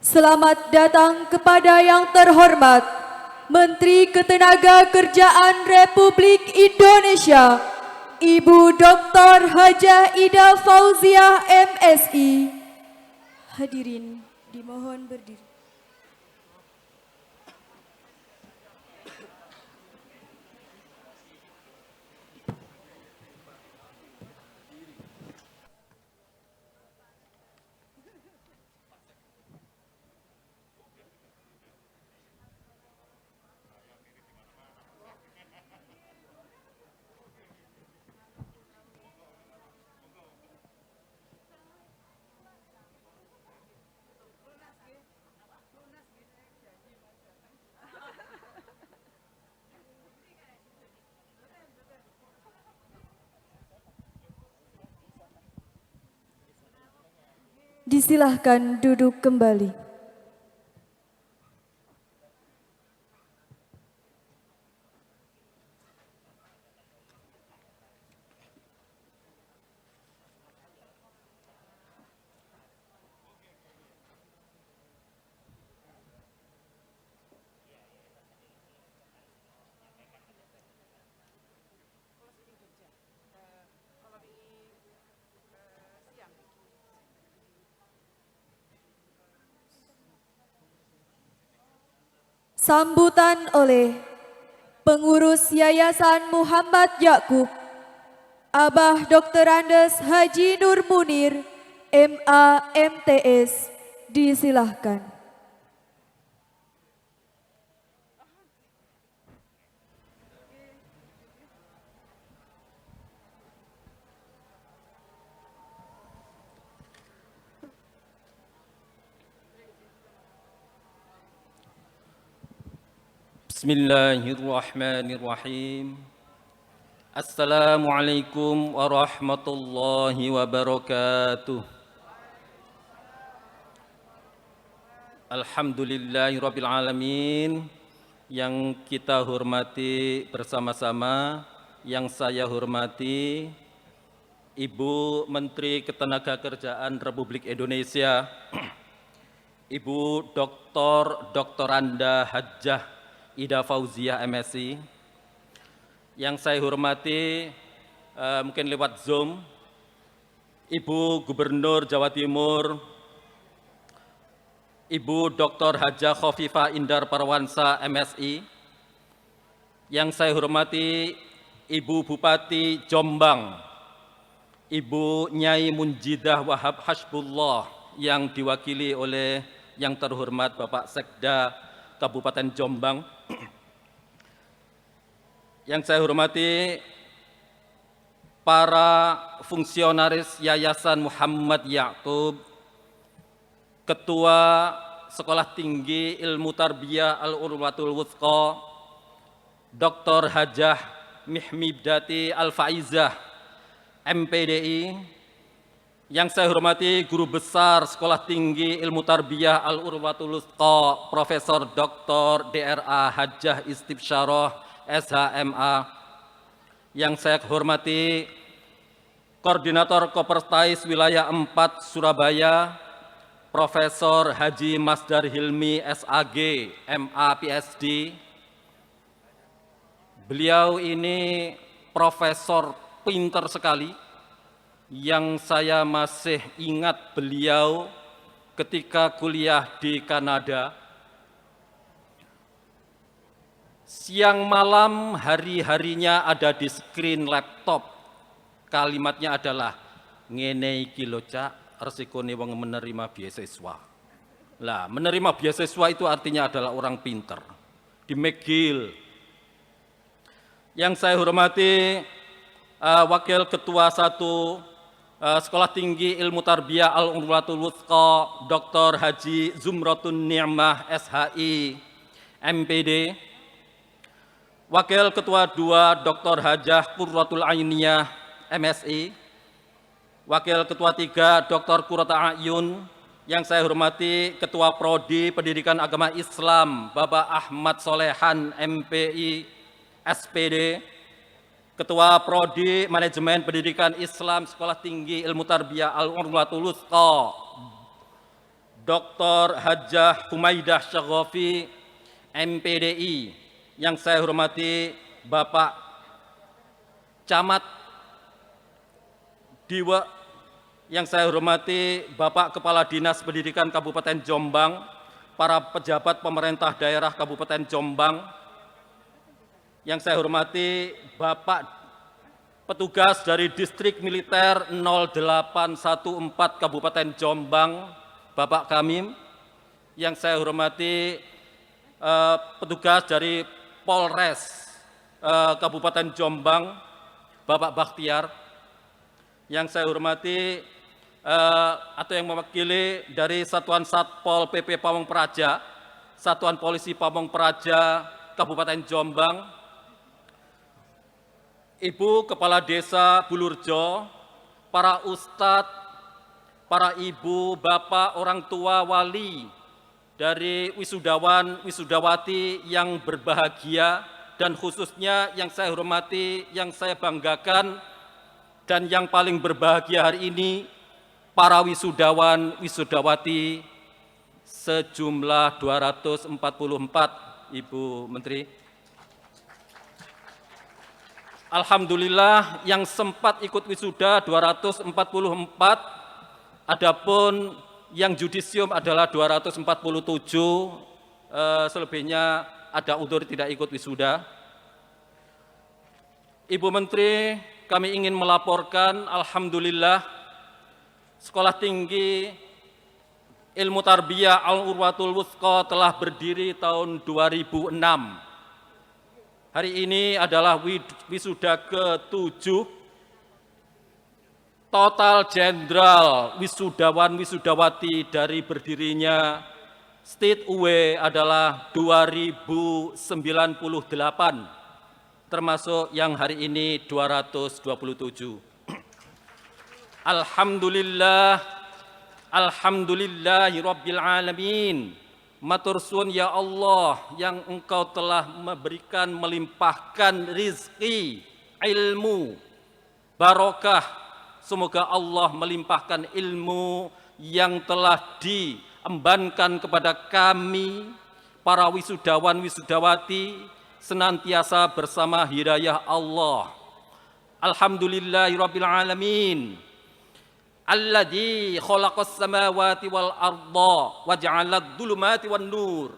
Selamat datang kepada yang terhormat Menteri Ketenagakerjaan Republik Indonesia, Ibu Dr. Hajah Ida Fauziah MSI. Hadirin dimohon berdiri. Disilahkan duduk kembali. Sambutan oleh Pengurus Yayasan Muhammad Yakub, Abah Dr. Andes Haji Nur Munir, MA MTS, disilahkan. Bismillahirrahmanirrahim. Assalamualaikum warahmatullahi wabarakatuh. Alhamdulillahirabbil alamin. Yang kita hormati bersama-sama, yang saya hormati Ibu Menteri Ketenagakerjaan Republik Indonesia, Ibu Dr. Anda Hajah Ida Fauziah MSI, yang saya hormati mungkin lewat Zoom, Ibu Gubernur Jawa Timur, Ibu Dr. Hajah Khofifah Indar Parawansa MSI, yang saya hormati Ibu Bupati Jombang, Ibu Nyai Munjidah Wahab Hasbullah, yang diwakili oleh yang terhormat Bapak Sekda Kabupaten Jombang, yang saya hormati para fungsionaris Yayasan Muhammad Yakub, Ketua Sekolah Tinggi Ilmu Tarbiyah Al-Urwatul Wuthqa, Dr. Hajah Mihmidati Al-Faizah, MPDI, yang saya hormati Guru Besar Sekolah Tinggi Ilmu Tarbiyah Al-Urwatul Wuthqa, Profesor Dr. DRA Hajah Istibsyarah SHMA, yang saya hormati Koordinator Kopertais Wilayah 4 Surabaya, Profesor Haji Masdar Hilmi SAG, MA PhD. Beliau ini profesor pinter sekali, yang saya masih ingat beliau ketika kuliah di Kanada. Siang malam hari-harinya ada di screen laptop. Kalimatnya adalah ngene iki lho Cak, resikone wong menerima beasiswa. Lah, menerima beasiswa itu artinya adalah orang pinter. Di McGill. Yang saya hormati Wakil Ketua 1 Sekolah Tinggi Ilmu Tarbiyah Al-Urwatul Wuthqa, Dr. Haji Zumratun Ni'mah SHI, MPD. Wakil Ketua 2 Dr. Hajah Qurratul Ainiyah MSI, Wakil Ketua 3 Dr. Qurrata Ayun, yang saya hormati Ketua Prodi Pendidikan Agama Islam Bapak Ahmad Solehan MPI SPD, Ketua Prodi Manajemen Pendidikan Islam Sekolah Tinggi Ilmu Tarbiyah Al-Urwatul Wuthqa Dr. Hajjah Humaidah Syaghafi, MPDI, yang saya hormati Bapak Camat Diwa, yang saya hormati Bapak Kepala Dinas Pendidikan Kabupaten Jombang, para pejabat pemerintah daerah Kabupaten Jombang, yang saya hormati Bapak petugas dari Distrik Militer 0814 Kabupaten Jombang, Bapak Kamim, yang saya hormati petugas dari Polres Kabupaten Jombang, Bapak Bakhtiar, yang saya hormati atau yang mewakili dari Satuan Satpol PP Pamong Praja, Satuan Polisi Pamong Praja Kabupaten Jombang, Ibu Kepala Desa Bulurjo, para ustadz, para ibu, bapak, orang tua, wali dari wisudawan, wisudawati yang berbahagia, dan khususnya yang saya hormati, yang saya banggakan, dan yang paling berbahagia hari ini, para wisudawan, wisudawati sejumlah 244, Ibu Menteri. Alhamdulillah yang sempat ikut wisuda 244, adapun yang judisium adalah 247, selebihnya ada udzur tidak ikut wisuda. Ibu Menteri, kami ingin melaporkan alhamdulillah Sekolah Tinggi Ilmu Tarbiyah Al-Urwatul Wuthqa telah berdiri tahun 2006. Hari ini adalah wisuda ke-7. Total jenderal wisudawan wisudawati dari berdirinya State UW adalah 2098, termasuk yang hari ini 227. Alhamdulillah, alhamdulillahi rabbil alamin. Matur suwun ya Allah yang Engkau telah memberikan, melimpahkan rizki, ilmu, barokah. Semoga Allah melimpahkan ilmu yang telah diembankan kepada kami, para wisudawan wisudawati, senantiasa bersama hidayah Allah. Alhamdulillahirabbil alamin. Alladzi khalaqas samawati wal arda wa ja'alad dhulumati wan nur.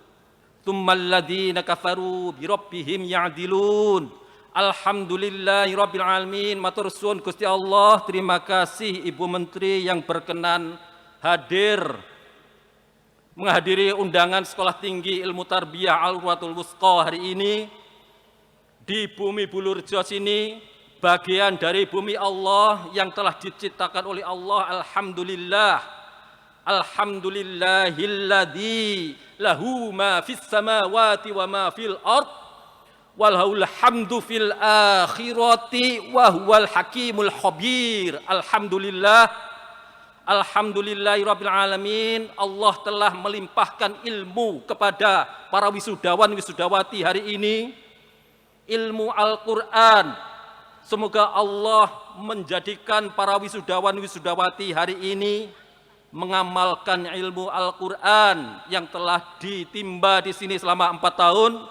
Tsummal ladzina kafaru bi rabbihim ya'dilun. Alhamdulillahirabbil alamin. Matur suwun Gusti Allah, terima kasih Ibu Menteri yang berkenan hadir menghadiri undangan Sekolah Tinggi Ilmu Tarbiyah Al-Urwatul Wuthqa hari ini di bumi Bulurjo sini. Bagian dari bumi Allah yang telah diciptakan oleh Allah. Alhamdulillah, alhamdulillahilladzi lahu ma fis samawati wa ma fil ard walahul hamdu fil akhirati wa huwal hakimul khabir. Alhamdulillah, alhamdulillahirabbil alamin. Allah telah melimpahkan ilmu kepada para wisudawan wisudawati hari ini, ilmu Al-Qur'an. Semoga Allah menjadikan para wisudawan wisudawati hari ini mengamalkan ilmu Al-Qur'an yang telah ditimba di sini selama 4 tahun,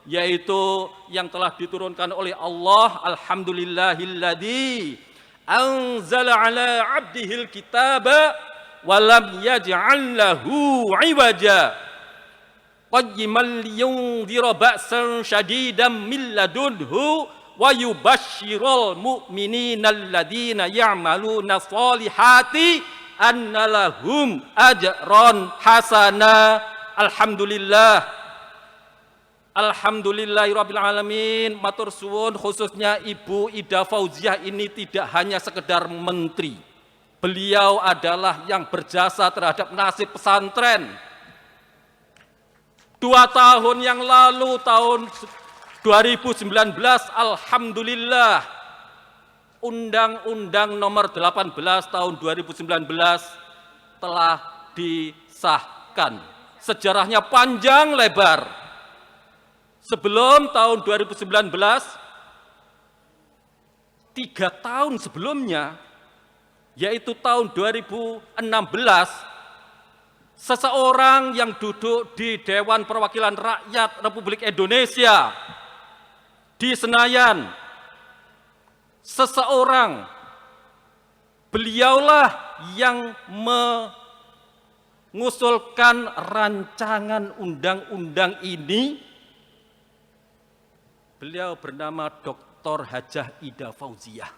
yaitu yang telah diturunkan oleh Allah. Alhamdulillahilladzi anzala ala abdihil kitaba wa lam yaj'al lahu 'iwaja qayyiman liyundhira ba'san syadidan min ladunhu wa yubashshiral mu'minina alladzina ya'maluna sholihati anna lahum ajran hasana. Alhamdulillah, alhamdulillahirabbil alamin. Matur suwun khususnya Ibu Ida Fauziah ini tidak hanya sekedar menteri. Beliau adalah yang berjasa terhadap nasib pesantren. 2 tahun yang lalu, tahun 2019, alhamdulillah, Undang-Undang Nomor 18 Tahun 2019 telah disahkan. Sejarahnya panjang lebar. Sebelum tahun 2019, 3 tahun sebelumnya, yaitu tahun 2016, seseorang yang duduk di Dewan Perwakilan Rakyat Republik Indonesia di Senayan, beliaulah yang mengusulkan rancangan undang-undang ini. Beliau bernama Dr. Hajah Ida Fauziah.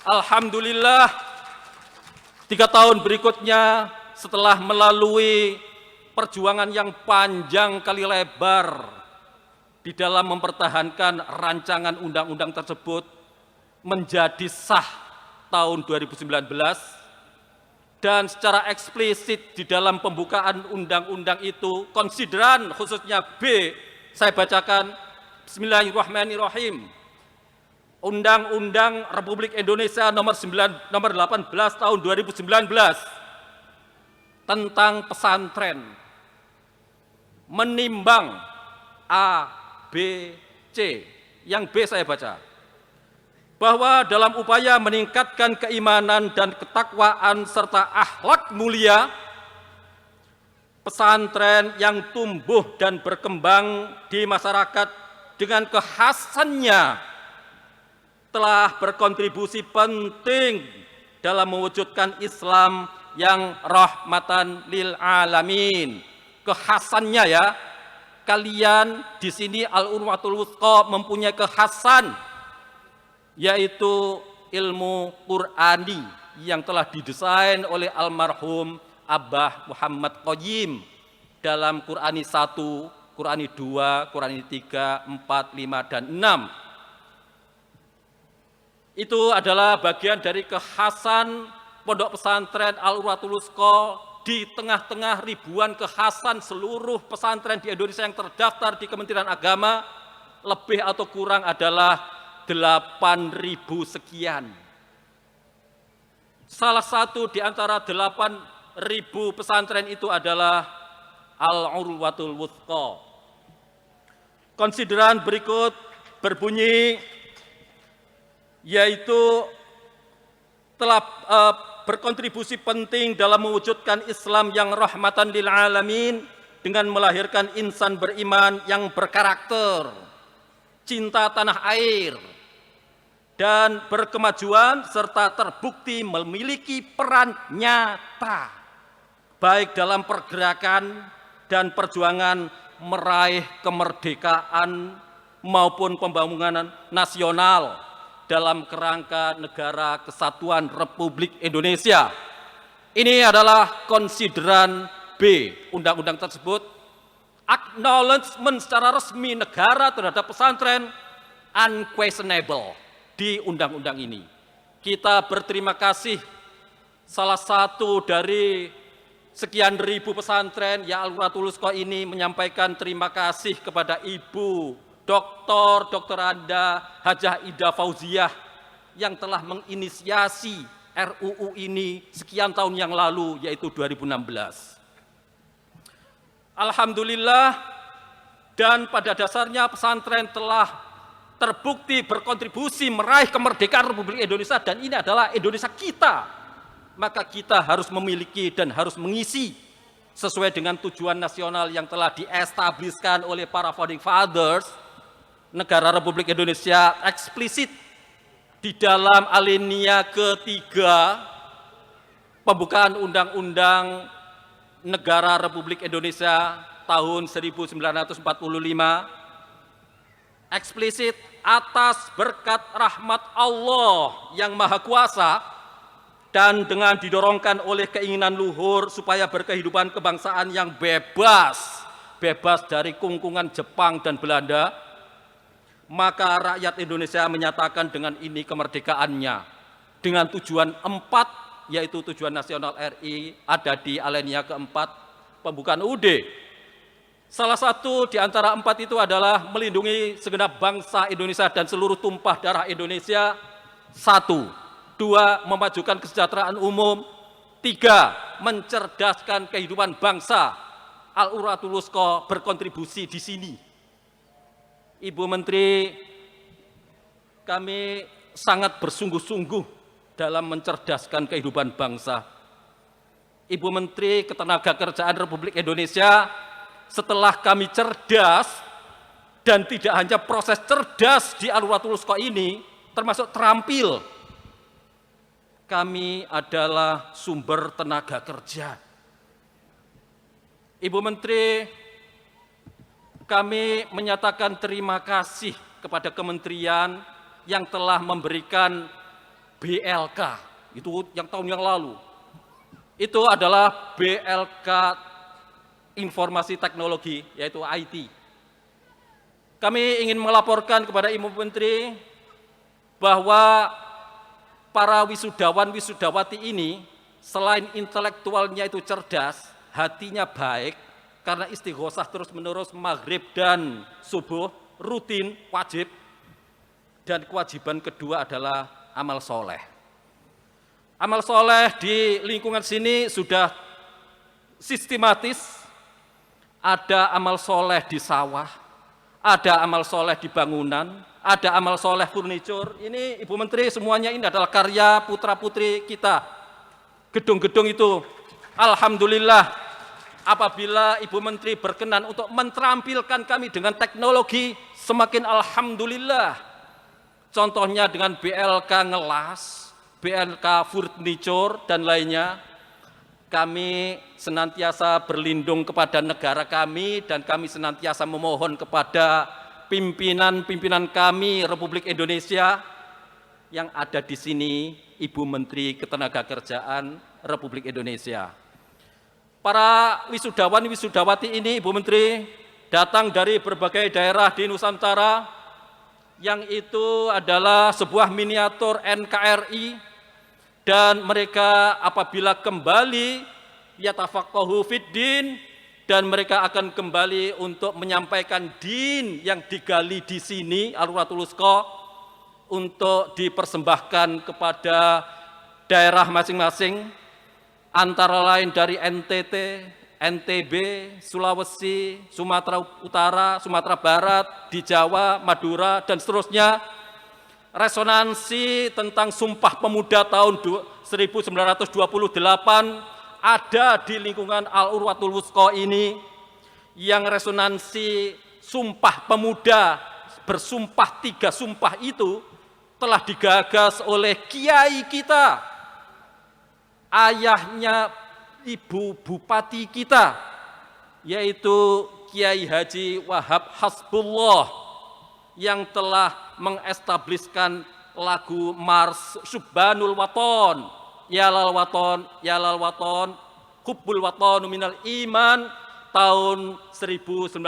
Alhamdulillah, 3 tahun berikutnya setelah melalui perjuangan yang panjang kali lebar di dalam mempertahankan rancangan undang-undang tersebut menjadi sah tahun 2019, dan secara eksplisit di dalam pembukaan undang-undang itu, konsideran khususnya B, saya bacakan, Bismillahirrahmanirrahim. Undang-Undang Republik Indonesia nomor 18 tahun 2019 tentang pesantren menimbang A, B, C. Yang B saya baca. Bahwa dalam upaya meningkatkan keimanan dan ketakwaan serta akhlak mulia, pesantren yang tumbuh dan berkembang di masyarakat dengan kekhasannya telah berkontribusi penting dalam mewujudkan Islam yang rahmatan lil alamin. Kekhasannya ya, kalian di sini Al-Urwatul Wuthqa mempunyai kekhasan, yaitu ilmu Qur'ani yang telah didesain oleh almarhum Abah Muhammad Qayyim dalam Qur'ani 1, Qur'ani 2, Qur'ani 3, 4, 5, dan 6. Itu adalah bagian dari kekhasan Pondok Pesantren Al-Urwatul Wuthqa di tengah-tengah ribuan kekhasan seluruh pesantren di Indonesia yang terdaftar di Kementerian Agama, lebih atau kurang adalah 8.000 sekian. Salah satu di antara 8.000 pesantren itu adalah Al-Urwatul Wuthqa. Konsideran berikut berbunyi, yaitu telah berkontribusi penting dalam mewujudkan Islam yang rahmatan lil alamin dengan melahirkan insan beriman yang berkarakter, cinta tanah air, dan berkemajuan serta terbukti memiliki peran nyata baik dalam pergerakan dan perjuangan meraih kemerdekaan maupun pembangunan nasional dalam kerangka Negara Kesatuan Republik Indonesia. Ini adalah konsideran B undang-undang tersebut. Acknowledgement secara resmi negara terhadap pesantren unquestionable di undang-undang ini. Kita berterima kasih salah satu dari sekian ribu pesantren ya Al-Urwatul Wuthqa ini menyampaikan terima kasih kepada Ibu Dr. Anda Hajah Ida Fauziah yang telah menginisiasi RUU ini sekian tahun yang lalu, yaitu 2016. Alhamdulillah, dan pada dasarnya pesantren telah terbukti berkontribusi meraih kemerdekaan Republik Indonesia, dan ini adalah Indonesia kita. Maka kita harus memiliki dan harus mengisi sesuai dengan tujuan nasional yang telah diestabliskan oleh para founding fathers Negara Republik Indonesia eksplisit di dalam alinea ketiga pembukaan Undang-Undang Negara Republik Indonesia tahun 1945, eksplisit atas berkat rahmat Allah yang Maha Kuasa dan dengan didorongkan oleh keinginan luhur supaya berkehidupan kebangsaan yang bebas dari kungkungan Jepang dan Belanda, maka rakyat Indonesia menyatakan dengan ini kemerdekaannya dengan tujuan 4, yaitu tujuan nasional RI ada di alinea keempat pembukaan UUD. Salah satu di antara 4 itu adalah melindungi segenap bangsa Indonesia dan seluruh tumpah darah Indonesia. 1. 2. Memajukan kesejahteraan umum. 3. Mencerdaskan kehidupan bangsa. Al-Urwatul Wuthqa berkontribusi di sini. Ibu Menteri, kami sangat bersungguh-sungguh dalam mencerdaskan kehidupan bangsa. Ibu Menteri Ketenagakerjaan Republik Indonesia, setelah kami cerdas, dan tidak hanya proses cerdas di Al-Urwatul Wuthqa ini, termasuk terampil, kami adalah sumber tenaga kerja. Ibu Menteri, kami menyatakan terima kasih kepada kementerian yang telah memberikan BLK, itu yang tahun yang lalu. Itu adalah BLK Informasi Teknologi, yaitu IT. Kami ingin melaporkan kepada Ibu Menteri bahwa para wisudawan-wisudawati ini selain intelektualnya itu cerdas, hatinya baik, karena istighosah terus-menerus maghrib dan subuh, rutin, wajib. Dan kewajiban kedua adalah amal soleh. Amal soleh di lingkungan sini sudah sistematis. Ada amal soleh di sawah, ada amal soleh di bangunan, ada amal soleh furnitur. Ini Ibu Menteri, semuanya ini adalah karya putra-putri kita. Gedung-gedung itu, alhamdulillah, apabila Ibu Menteri berkenan untuk menterampilkan kami dengan teknologi, semakin alhamdulillah. Contohnya dengan BLK ngelas, BLK furniture, dan lainnya. Kami senantiasa berlindung kepada negara kami, dan kami senantiasa memohon kepada pimpinan-pimpinan kami Republik Indonesia yang ada di sini, Ibu Menteri Ketenagakerjaan Republik Indonesia. Para wisudawan-wisudawati ini, Ibu Menteri, datang dari berbagai daerah di Nusantara, yang itu adalah sebuah miniatur NKRI, dan mereka apabila kembali yatafaqahu fiddin, dan mereka akan kembali untuk menyampaikan din yang digali di sini Al-Urwatul Wuthqa untuk dipersembahkan kepada daerah masing-masing, antara lain dari NTT, NTB, Sulawesi, Sumatera Utara, Sumatera Barat, di Jawa, Madura, dan seterusnya. Resonansi tentang Sumpah Pemuda tahun 1928 ada di lingkungan Al-Urwatul Wuthqa ini, yang resonansi Sumpah Pemuda bersumpah 3 sumpah itu telah digagas oleh kiai kita, ayahnya Ibu Bupati kita, yaitu Kiai Haji Wahab Hasbullah, yang telah mengestabliskan lagu Mars Subhanul Waton, Yalal Waton, Yalal Waton, Hubbul Waton minal Iman, tahun 1918,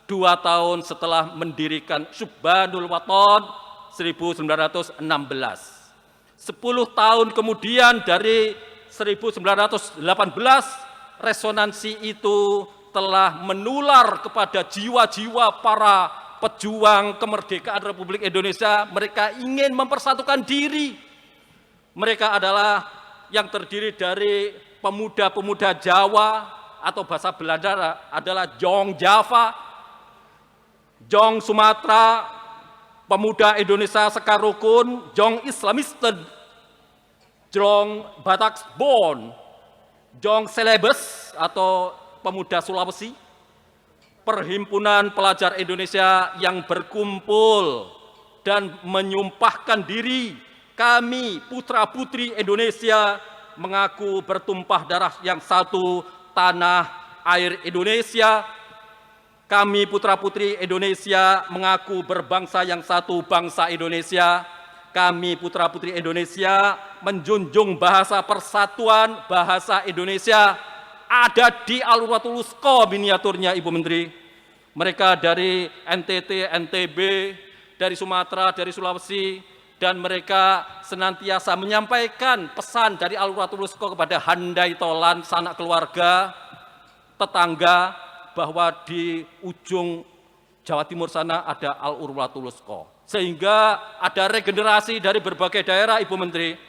2 tahun setelah mendirikan Subhanul Waton 1916. 10 tahun kemudian dari 1918, resonansi itu telah menular kepada jiwa-jiwa para pejuang kemerdekaan Republik Indonesia. Mereka ingin mempersatukan diri. Mereka adalah yang terdiri dari pemuda-pemuda Jawa, atau bahasa Belanda adalah Jong Java, Jong Sumatera, pemuda Indonesia Sekarukun, Jong Islamisten, Jong Bataksbon, Jong Celebes atau pemuda Sulawesi, Perhimpunan Pelajar Indonesia yang berkumpul dan menyumpahkan diri, kami putra-putri Indonesia mengaku bertumpah darah yang satu, tanah air Indonesia. Kami putra-putri Indonesia mengaku berbangsa yang satu, bangsa Indonesia. Kami putra-putri Indonesia menjunjung bahasa persatuan, bahasa Indonesia. Ada di Al-Urwatul Wuthqa miniaturnya, Ibu Menteri. Mereka dari NTT, NTB, dari Sumatera, dari Sulawesi, dan mereka senantiasa menyampaikan pesan dari Al-Urwatul Wuthqa kepada handai tolan, sanak keluarga, tetangga, bahwa di ujung Jawa Timur sana ada Al-Urwatul Wuthqa. Sehingga ada regenerasi dari berbagai daerah, Ibu Menteri.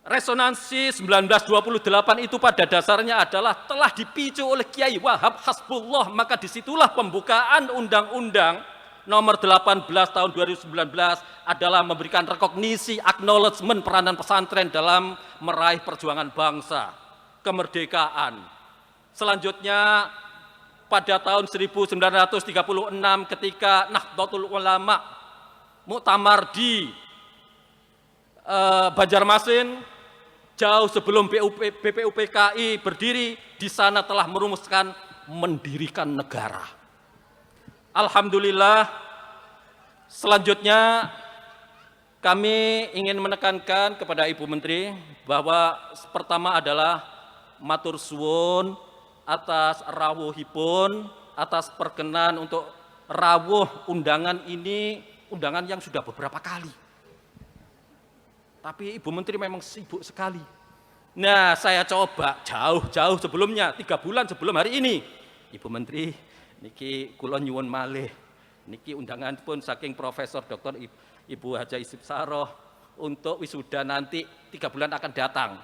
Resonansi 1928 itu pada dasarnya adalah telah dipicu oleh Kiai Wahab Hasbullah, maka disitulah pembukaan Undang-Undang nomor 18 tahun 2019 adalah memberikan rekognisi, acknowledgement peranan pesantren dalam meraih perjuangan bangsa, kemerdekaan. Selanjutnya pada tahun 1936 ketika Nahdlatul Ulama muktamar di Banjarmasin, jauh sebelum BPUPKI berdiri, di sana telah merumuskan mendirikan negara. Alhamdulillah. Selanjutnya kami ingin menekankan kepada Ibu Menteri bahwa pertama adalah matur suwun atas rawuhipun, atas perkenan untuk rawuh undangan ini, undangan yang sudah beberapa kali. Tapi Ibu Menteri memang sibuk sekali. Nah, saya coba jauh-jauh sebelumnya, 3 bulan sebelum hari ini. Ibu Menteri, niki kula nyuwun malih. Niki undangan pun saking Profesor Dr. Ibu Haja Isip Saroh untuk wisuda nanti 3 bulan akan datang.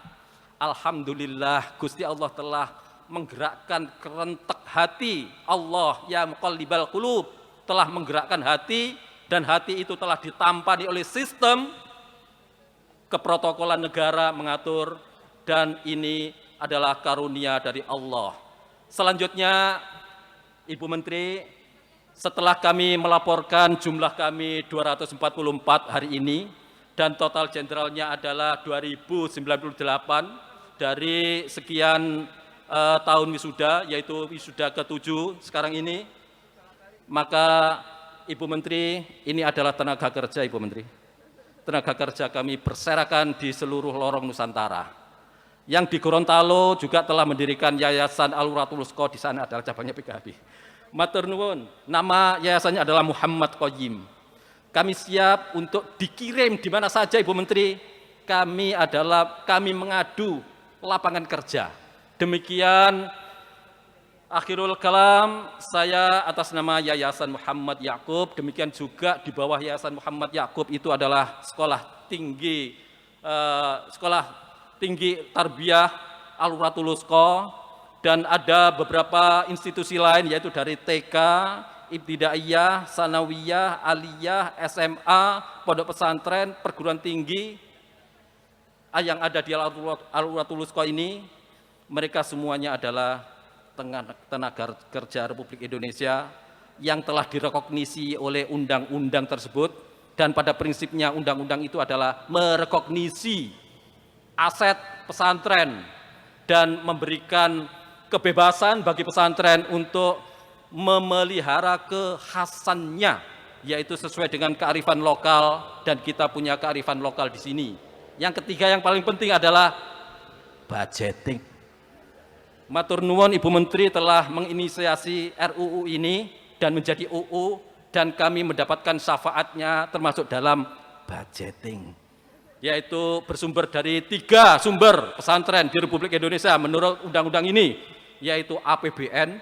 Alhamdulillah Gusti Allah telah menggerakkan kerentek hati. Allah ya muqallibal qulub telah menggerakkan hati, dan hati itu telah ditampani oleh sistem keprotokolan negara mengatur, dan ini adalah karunia dari Allah. Selanjutnya Ibu Menteri, setelah kami melaporkan jumlah kami 244 hari ini dan total jenderalnya adalah 2098 dari sekian tahun wisuda, yaitu wisuda ke-7 sekarang ini, maka Ibu Menteri, ini adalah tenaga kerja Ibu Menteri. Tenaga kerja kami berserakan di seluruh lorong Nusantara. Yang di Gorontalo juga telah mendirikan Yayasan Al-Uratul Wusko, di sana adalah cabangnya PKB. Matur nuwun, nama yayasannya adalah Muhammad Qoyim. Kami siap untuk dikirim di mana saja Ibu Menteri. Kami mengadu lapangan kerja. Demikian akhirul kalam saya atas nama Yayasan Muhammad Yaqub. Demikian juga di bawah Yayasan Muhammad Yaqub itu adalah sekolah tinggi tarbiyah Al-Uratul Wusko, dan ada beberapa institusi lain yaitu dari TK, Ibtidaiyah, Sanawiyah, Aliyah, SMA, pondok pesantren, perguruan tinggi yang ada di Al-Uratul Wusko ini. Mereka semuanya adalah tenaga kerja Republik Indonesia yang telah direkognisi oleh undang-undang tersebut, dan pada prinsipnya undang-undang itu adalah merekognisi aset pesantren dan memberikan kebebasan bagi pesantren untuk memelihara kekhasannya, yaitu sesuai dengan kearifan lokal, dan kita punya kearifan lokal di sini. Yang ketiga yang paling penting adalah budgeting. Matur nuwun Ibu Menteri telah menginisiasi RUU ini dan menjadi UU, dan kami mendapatkan syafaatnya termasuk dalam budgeting, yaitu bersumber dari 3 sumber pesantren di Republik Indonesia menurut undang-undang ini, yaitu APBN,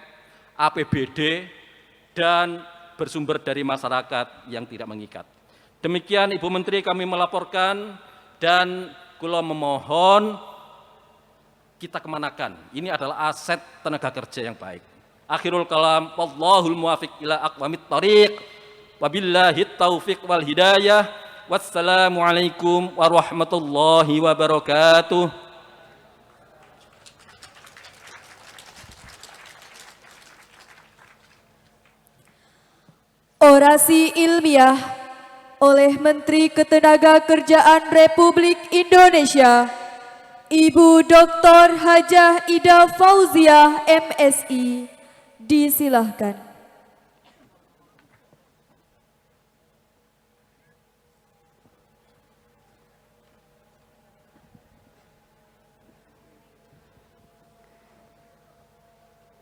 APBD, dan bersumber dari masyarakat yang tidak mengikat. Demikian Ibu Menteri kami melaporkan, dan kula memohon kita kemanakan. Ini adalah aset tenaga kerja yang baik. Akhirul kalam, wallahul muwafiq ila aqwamit thariq, wabillahi taufiq wal hidayah. Wassalamualaikum warahmatullahi wabarakatuh. Orasi ilmiah oleh Menteri Ketenagakerjaan Republik Indonesia, Ibu Dr. Hajah Ida Fauziah MSI, disilahkan.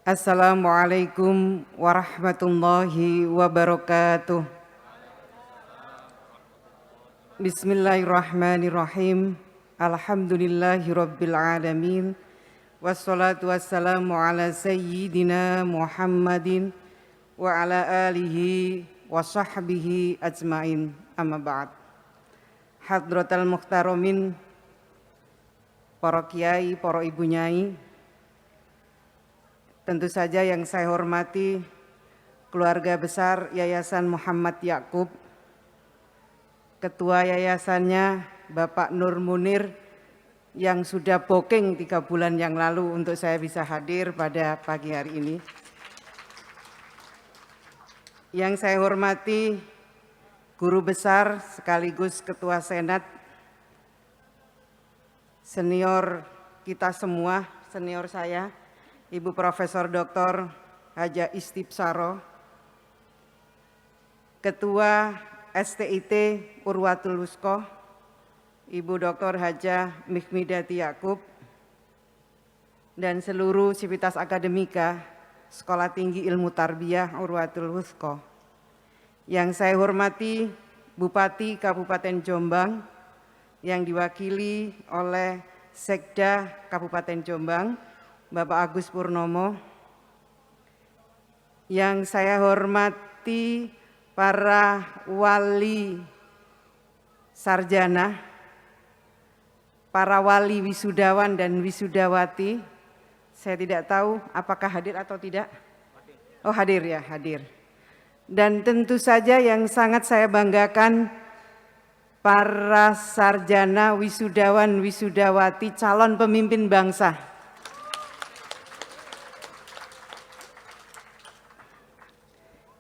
Assalamualaikum warahmatullahi wabarakatuh. Bismillahirrahmanirrahim. Alhamdulillahi rabbil alamin. Wassalatu wassalamu ala sayyidina Muhammadin wa ala alihi wa sahbihi ajmain. Amma ba'd. Hadratal muhtaramin, para kiai, para ibu nyai, tentu saja yang saya hormati keluarga besar Yayasan Muhammad Yaqub, Ketua Yayasannya Bapak Nur Munir, yang sudah booking 3 bulan yang lalu untuk saya bisa hadir pada pagi hari ini. Yang saya hormati Guru Besar sekaligus Ketua Senat, senior kita semua, senior saya, Ibu Profesor Dr. Hajah Istibsaro, Ketua STIT Urwatul Wusko, Ibu Dr. Hajah Mihmidati Yakub, dan seluruh sivitas akademika Sekolah Tinggi Ilmu Tarbiyah Urwatul Wusko. Yang saya hormati Bupati Kabupaten Jombang yang diwakili oleh Sekda Kabupaten Jombang, Bapak Agus Purnomo. Yang saya hormati para wali sarjana, para wali wisudawan dan wisudawati. Saya tidak tahu apakah hadir atau tidak. Oh, hadir ya, hadir. Dan tentu saja yang sangat saya banggakan, para sarjana, wisudawan, wisudawati, calon pemimpin bangsa.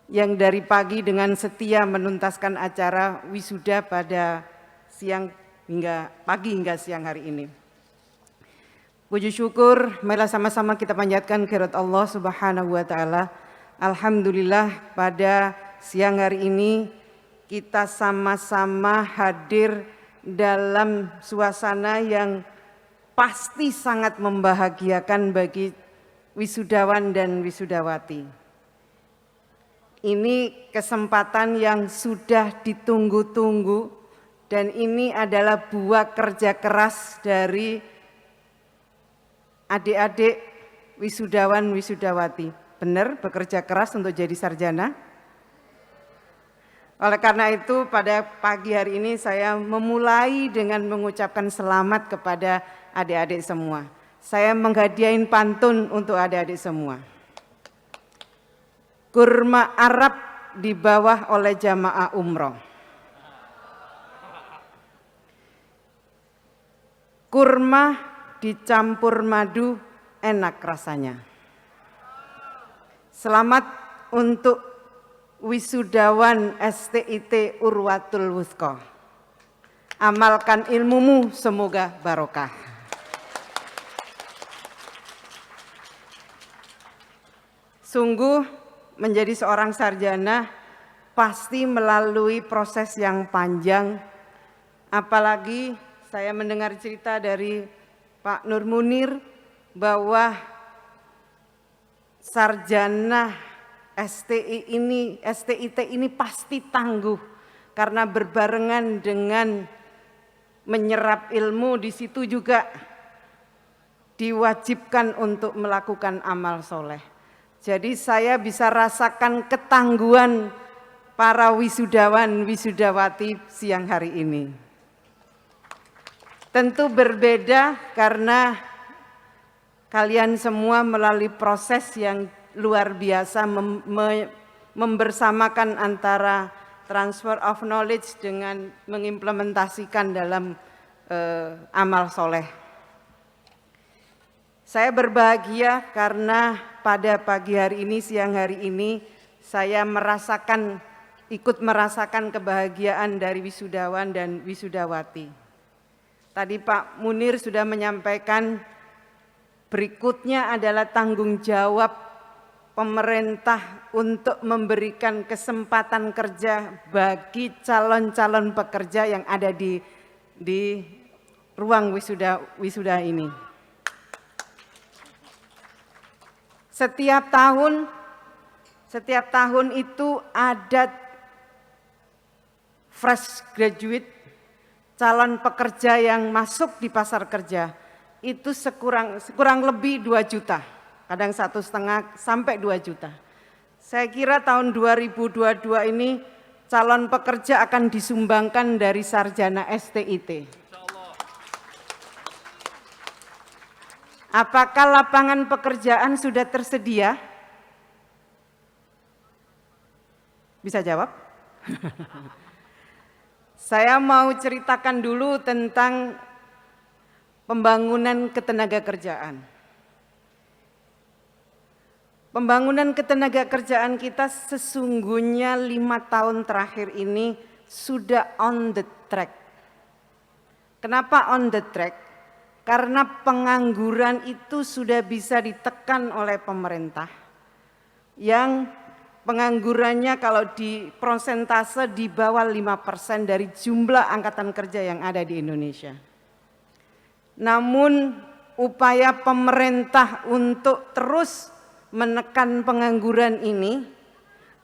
Yang dari pagi dengan setia menuntaskan acara wisuda pada siang hingga pagi hingga siang hari ini. Puji syukur, marilah sama-sama kita panjatkan kehadirat Allah Subhanahu wa taala. Alhamdulillah pada siang hari ini kita sama-sama hadir dalam suasana yang pasti sangat membahagiakan bagi wisudawan dan wisudawati. Ini kesempatan yang sudah ditunggu-tunggu dan ini adalah buah kerja keras dari adik-adik wisudawan wisudawati. Benar, bekerja keras untuk jadi sarjana. Oleh karena itu pada pagi hari ini saya memulai dengan mengucapkan selamat kepada adik-adik semua. Saya menghadiahin pantun untuk adik-adik semua. Kurma Arab dibawa oleh jamaah umroh. Kurma dicampur madu enak rasanya. Selamat untuk wisudawan STIT Urwatul Wusko. Amalkan ilmumu, semoga barokah. Sungguh menjadi seorang sarjana pasti melalui proses yang panjang. Apalagi saya mendengar cerita dari Pak Nur Munir bahwa sarjana STIT ini pasti tangguh karena berbarengan dengan menyerap ilmu. Di situ juga diwajibkan untuk melakukan amal soleh. Jadi saya bisa rasakan ketangguhan para wisudawan wisudawati siang hari ini. Tentu berbeda karena kalian semua melalui proses yang luar biasa membersamakan antara transfer of knowledge dengan mengimplementasikan dalam amal soleh. Saya berbahagia karena pada pagi hari ini, siang hari ini, saya ikut merasakan kebahagiaan dari wisudawan dan wisudawati. Tadi Pak Munir sudah menyampaikan berikutnya adalah tanggung jawab pemerintah untuk memberikan kesempatan kerja bagi calon-calon pekerja yang ada di ruang wisuda ini. Setiap tahun itu ada fresh graduate, calon pekerja yang masuk di pasar kerja itu kurang lebih 2 juta, kadang 1,5 sampai 2 juta. Saya kira tahun 2022 ini calon pekerja akan disumbangkan dari sarjana STIT. Apakah lapangan pekerjaan sudah tersedia? Bisa jawab? Saya mau ceritakan dulu tentang pembangunan ketenagakerjaan. Pembangunan ketenagakerjaan kita sesungguhnya 5 tahun terakhir ini sudah on the track. Kenapa on the track? Karena pengangguran itu sudah bisa ditekan oleh pemerintah. Yang penganggurannya kalau di persentase di bawah 5% dari jumlah angkatan kerja yang ada di Indonesia. Namun upaya pemerintah untuk terus menekan pengangguran ini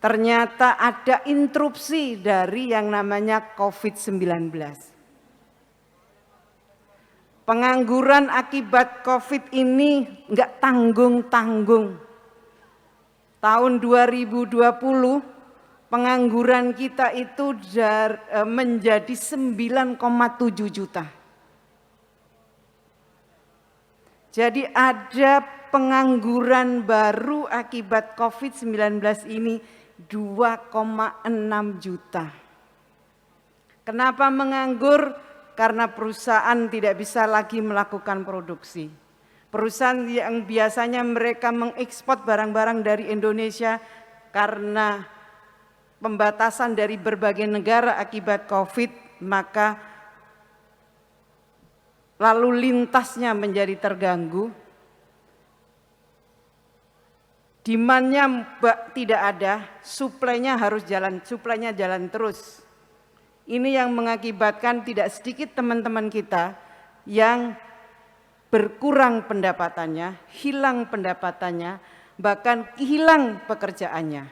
ternyata ada interupsi dari yang namanya COVID-19. Pengangguran akibat COVID ini enggak tanggung-tanggung. Tahun 2020 pengangguran kita itu menjadi 9,7 juta. Jadi ada pengangguran baru akibat COVID-19 ini 2,6 juta. Kenapa menganggur? Karena perusahaan tidak bisa lagi melakukan produksi. Perusahaan yang biasanya mereka mengekspor barang-barang dari Indonesia karena pembatasan dari berbagai negara akibat COVID, maka lalu lintasnya menjadi terganggu. Demand-nya tidak ada, suplainya jalan terus. Ini yang mengakibatkan tidak sedikit teman-teman kita yang berkurang pendapatannya, hilang pendapatannya, bahkan hilang pekerjaannya.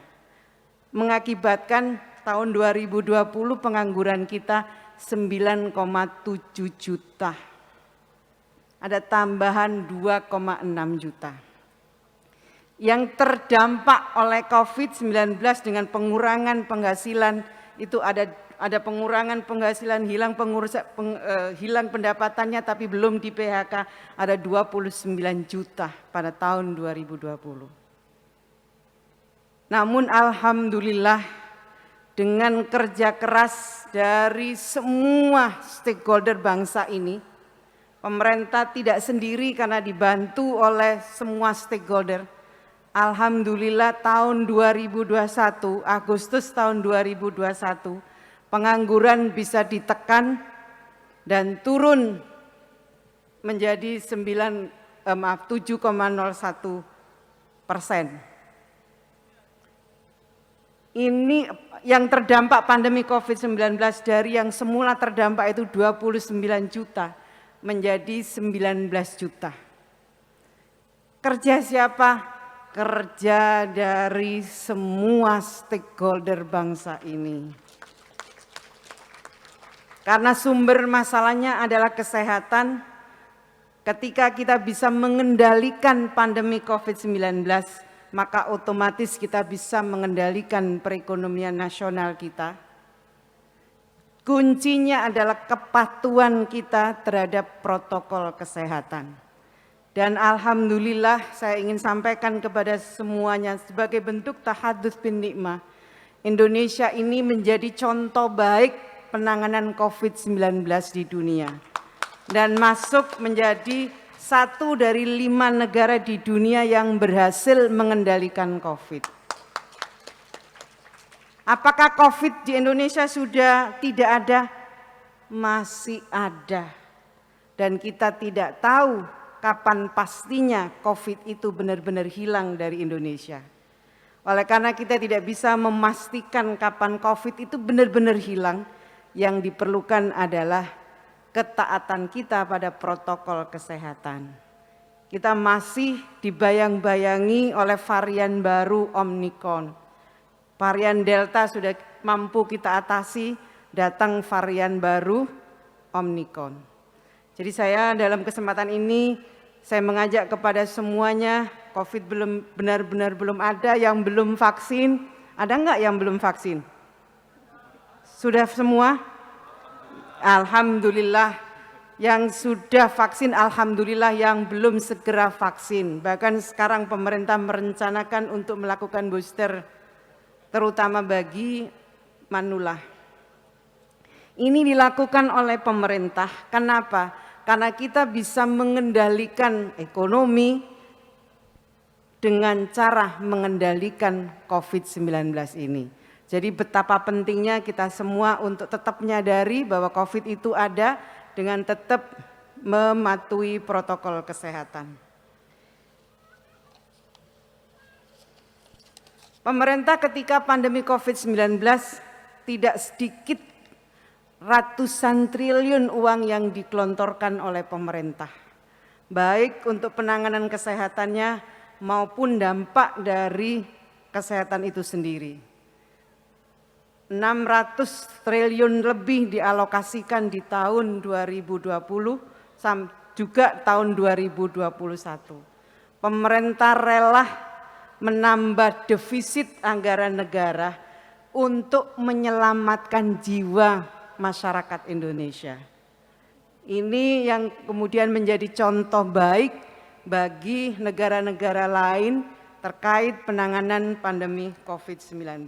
Mengakibatkan tahun 2020 pengangguran kita 9,7 juta. Ada tambahan 2,6 juta. Yang terdampak oleh COVID-19 dengan pengurangan penghasilan itu ada pengurangan penghasilan, hilang pendapatannya tapi belum di PHK, ada 29 juta pada tahun 2020. Namun alhamdulillah dengan kerja keras dari semua stakeholder bangsa ini, pemerintah tidak sendiri karena dibantu oleh semua stakeholder. Alhamdulillah tahun 2021, Agustus tahun 2021, pengangguran bisa ditekan dan turun menjadi 7,01%. Ini yang terdampak pandemi COVID-19 dari yang semula terdampak itu 29 juta menjadi 19 juta. Kerja siapa? Kerja dari semua stakeholder bangsa ini. Karena sumber masalahnya adalah kesehatan, ketika kita bisa mengendalikan pandemi COVID-19, maka otomatis kita bisa mengendalikan perekonomian nasional kita. Kuncinya adalah kepatuhan kita terhadap protokol kesehatan. Dan alhamdulillah saya ingin sampaikan kepada semuanya sebagai bentuk tahadzuts bin nikmah, Indonesia ini menjadi contoh baik penanganan COVID-19 di dunia dan masuk menjadi 1 dari 5 negara di dunia yang berhasil mengendalikan COVID. Apakah COVID di Indonesia sudah tidak ada? Masih ada. Dan kita tidak tahu kapan pastinya COVID itu benar-benar hilang dari Indonesia. Oleh karena kita tidak bisa memastikan kapan COVID itu benar-benar hilang, yang diperlukan adalah ketaatan kita pada protokol kesehatan. Kita masih dibayang-bayangi oleh varian baru Omicron. Varian Delta sudah mampu kita atasi, datang varian baru Omicron. Jadi saya dalam kesempatan ini saya mengajak kepada semuanya, COVID benar-benar belum ada, yang belum vaksin, ada enggak yang belum vaksin? Sudah semua? Alhamdulillah. Yang sudah vaksin, alhamdulillah, yang belum segera vaksin. Bahkan sekarang pemerintah merencanakan untuk melakukan booster, terutama bagi manula. Ini dilakukan oleh pemerintah, kenapa? karena kita bisa mengendalikan ekonomi dengan cara mengendalikan COVID-19 ini. Jadi betapa pentingnya kita semua untuk tetap menyadari bahwa COVID itu ada dengan tetap mematuhi protokol kesehatan. Pemerintah ketika pandemi COVID-19 tidak sedikit ratusan triliun uang yang digelontorkan oleh pemerintah. Baik untuk penanganan kesehatannya maupun dampak dari kesehatan itu sendiri. 600 triliun lebih dialokasikan di tahun 2020 juga tahun 2021. Pemerintah rela menambah defisit anggaran negara untuk menyelamatkan jiwa masyarakat Indonesia. Ini yang kemudian menjadi contoh baik bagi negara-negara lain terkait penanganan pandemi COVID-19.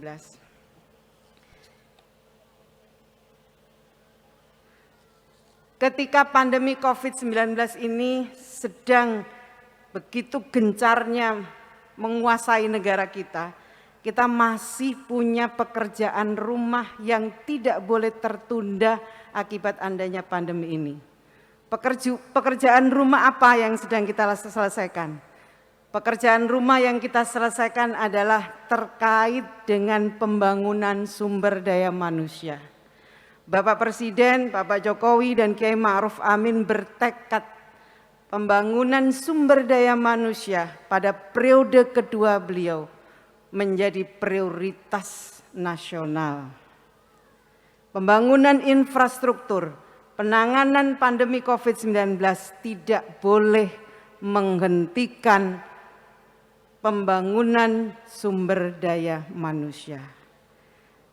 Ketika pandemi COVID-19 ini sedang begitu gencarnya menguasai negara kita, kita masih punya pekerjaan rumah yang tidak boleh tertunda akibat adanya pandemi ini. Pekerjaan rumah apa yang sedang kita selesaikan? Pekerjaan rumah yang kita selesaikan adalah terkait dengan pembangunan sumber daya manusia. Bapak Presiden, Bapak Jokowi dan Kiai Ma'ruf Amin bertekad pembangunan sumber daya manusia pada periode kedua beliau menjadi prioritas nasional. Pembangunan infrastruktur, penanganan pandemi COVID-19 tidak boleh menghentikan pembangunan sumber daya manusia.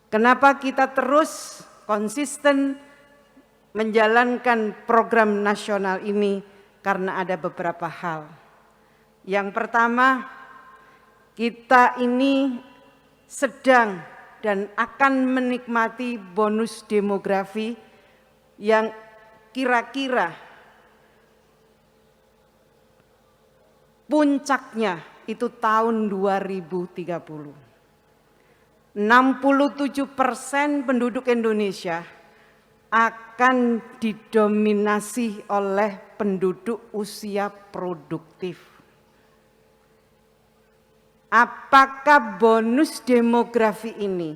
Kenapa kita terus konsisten menjalankan program nasional ini? Karena ada beberapa hal. Yang pertama, kita ini sedang dan akan menikmati bonus demografi yang kira-kira puncaknya itu tahun 2030. 67% penduduk Indonesia akan didominasi oleh penduduk usia produktif. Apakah bonus demografi ini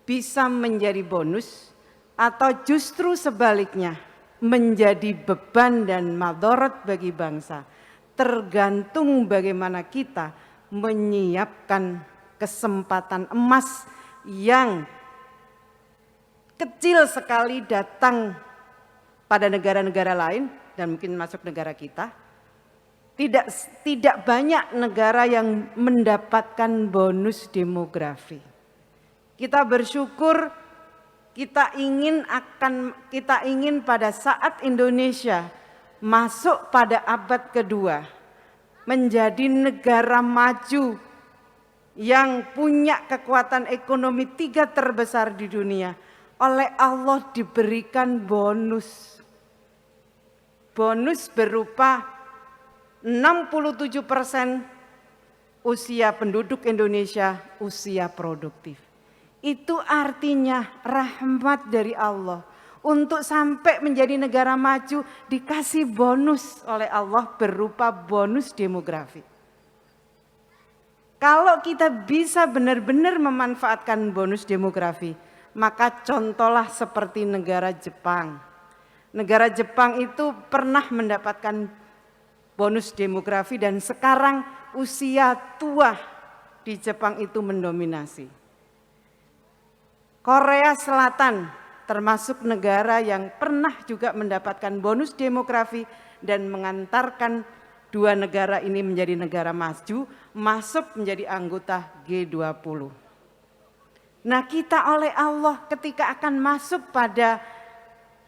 bisa menjadi bonus atau justru sebaliknya menjadi beban dan madharat bagi bangsa? Tergantung bagaimana kita menyiapkan kesempatan emas yang kecil sekali datang pada negara-negara lain dan mungkin masuk negara kita. Tidak banyak negara yang mendapatkan bonus demografi. Kita bersyukur, kita ingin pada saat Indonesia masuk pada abad kedua menjadi negara maju yang punya kekuatan ekonomi 3 terbesar di dunia. Oleh Allah diberikan bonus. Bonus berupa 67% usia penduduk Indonesia usia produktif. Itu artinya rahmat dari Allah. Untuk sampai menjadi negara maju dikasih bonus oleh Allah berupa bonus demografi. Kalau kita bisa benar-benar memanfaatkan bonus demografi, maka contohlah seperti negara Jepang. Negara Jepang itu pernah mendapatkan bonus demografi dan sekarang usia tua di Jepang itu mendominasi. Korea Selatan termasuk negara yang pernah juga mendapatkan bonus demografi dan mengantarkan 2 negara ini menjadi negara maju, masuk menjadi anggota G20. Nah, kita oleh Allah ketika akan masuk pada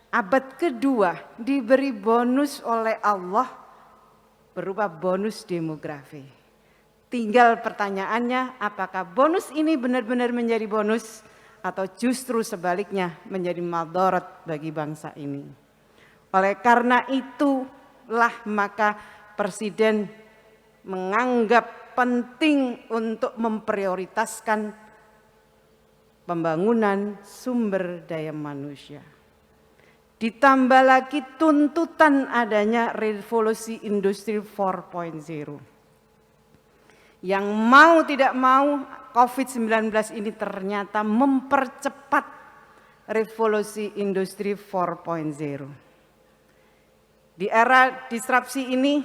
abad kedua diberi bonus oleh Allah berupa bonus demografi. Tinggal pertanyaannya, apakah bonus ini benar-benar menjadi bonus atau justru sebaliknya menjadi madharat bagi bangsa ini. Oleh karena itulah maka Presiden menganggap penting untuk memprioritaskan pembangunan sumber daya manusia. Ditambah lagi tuntutan adanya revolusi industri 4.0. Yang mau tidak mau COVID-19 ini ternyata mempercepat revolusi industri 4.0. Di era disrupsi ini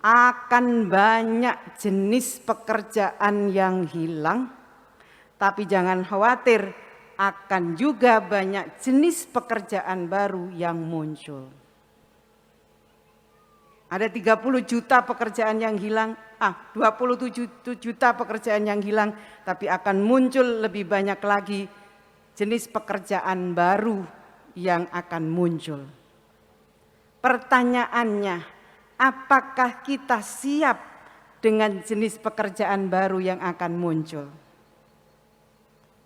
akan banyak jenis pekerjaan yang hilang, tapi jangan khawatir, akan juga banyak jenis pekerjaan baru yang muncul. Ada 30 juta pekerjaan yang hilang, 27 juta pekerjaan yang hilang, tapi akan muncul lebih banyak lagi jenis pekerjaan baru yang akan muncul. Pertanyaannya, apakah kita siap dengan jenis pekerjaan baru yang akan muncul?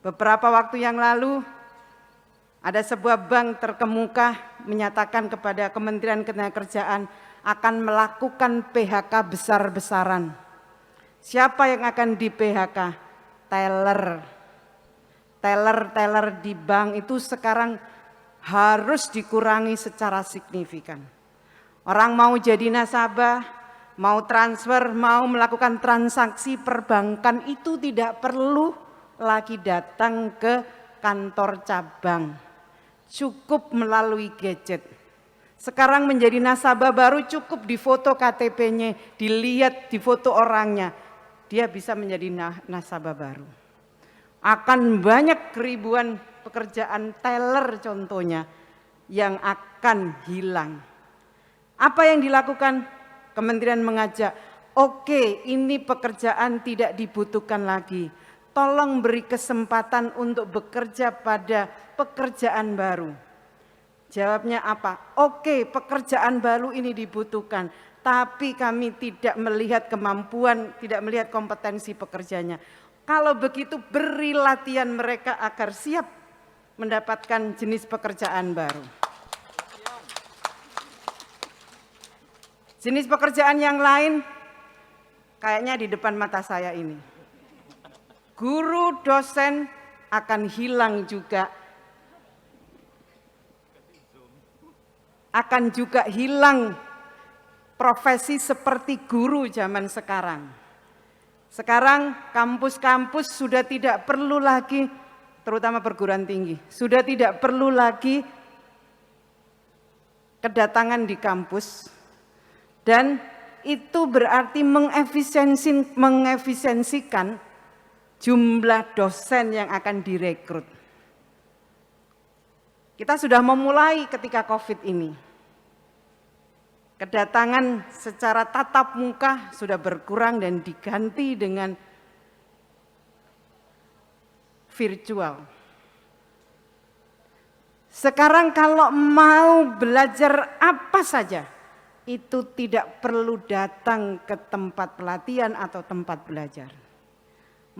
Beberapa waktu yang lalu, ada sebuah bank terkemuka menyatakan kepada Kementerian Ketenagakerjaan akan melakukan PHK besar-besaran. Siapa yang akan di PHK? Teller. Teller di bank itu sekarang harus dikurangi secara signifikan. Orang mau jadi nasabah, mau transfer, mau melakukan transaksi perbankan itu tidak perlu lagi datang ke kantor cabang. Cukup melalui gadget. Sekarang menjadi nasabah baru cukup difoto KTP-nya, dilihat di foto orangnya. Dia bisa menjadi nasabah baru. Akan banyak ribuan pekerjaan teller contohnya yang akan hilang. Apa yang dilakukan? Kementerian mengajak, oke, ini pekerjaan tidak dibutuhkan lagi. Tolong beri kesempatan untuk bekerja pada pekerjaan baru. Jawabnya apa? Oke, pekerjaan baru ini dibutuhkan, tapi kami tidak melihat kemampuan, tidak melihat kompetensi pekerjanya. Kalau begitu beri latihan mereka agar siap mendapatkan jenis pekerjaan baru. Jenis pekerjaan yang lain kayaknya di depan mata saya ini. Guru, dosen akan hilang juga. Akan juga hilang profesi seperti guru zaman sekarang. Sekarang kampus-kampus sudah tidak perlu lagi, terutama perguruan tinggi, sudah tidak perlu lagi kedatangan di kampus. Dan itu berarti mengefisiensikan jumlah dosen yang akan direkrut. Kita sudah memulai ketika COVID ini. Kedatangan secara tatap muka sudah berkurang dan diganti dengan virtual. Sekarang kalau mau belajar apa saja, itu tidak perlu datang ke tempat pelatihan atau tempat belajar.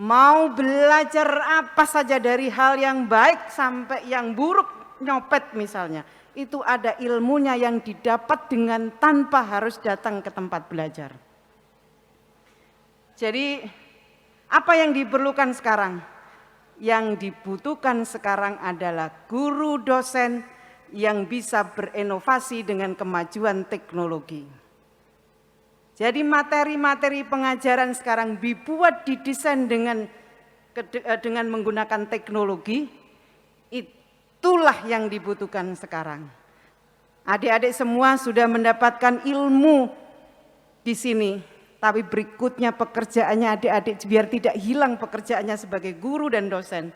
Mau belajar apa saja dari hal yang baik sampai yang buruk, nyopet misalnya, itu ada ilmunya yang didapat dengan tanpa harus datang ke tempat belajar. Jadi apa yang diperlukan sekarang? Yang dibutuhkan sekarang adalah guru dosen yang bisa berinovasi dengan kemajuan teknologi. Jadi materi-materi pengajaran sekarang dibuat, didesain dengan menggunakan teknologi. Itulah yang dibutuhkan sekarang. Adik-adik semua sudah mendapatkan ilmu di sini, tapi berikutnya pekerjaannya adik-adik biar tidak hilang pekerjaannya sebagai guru dan dosen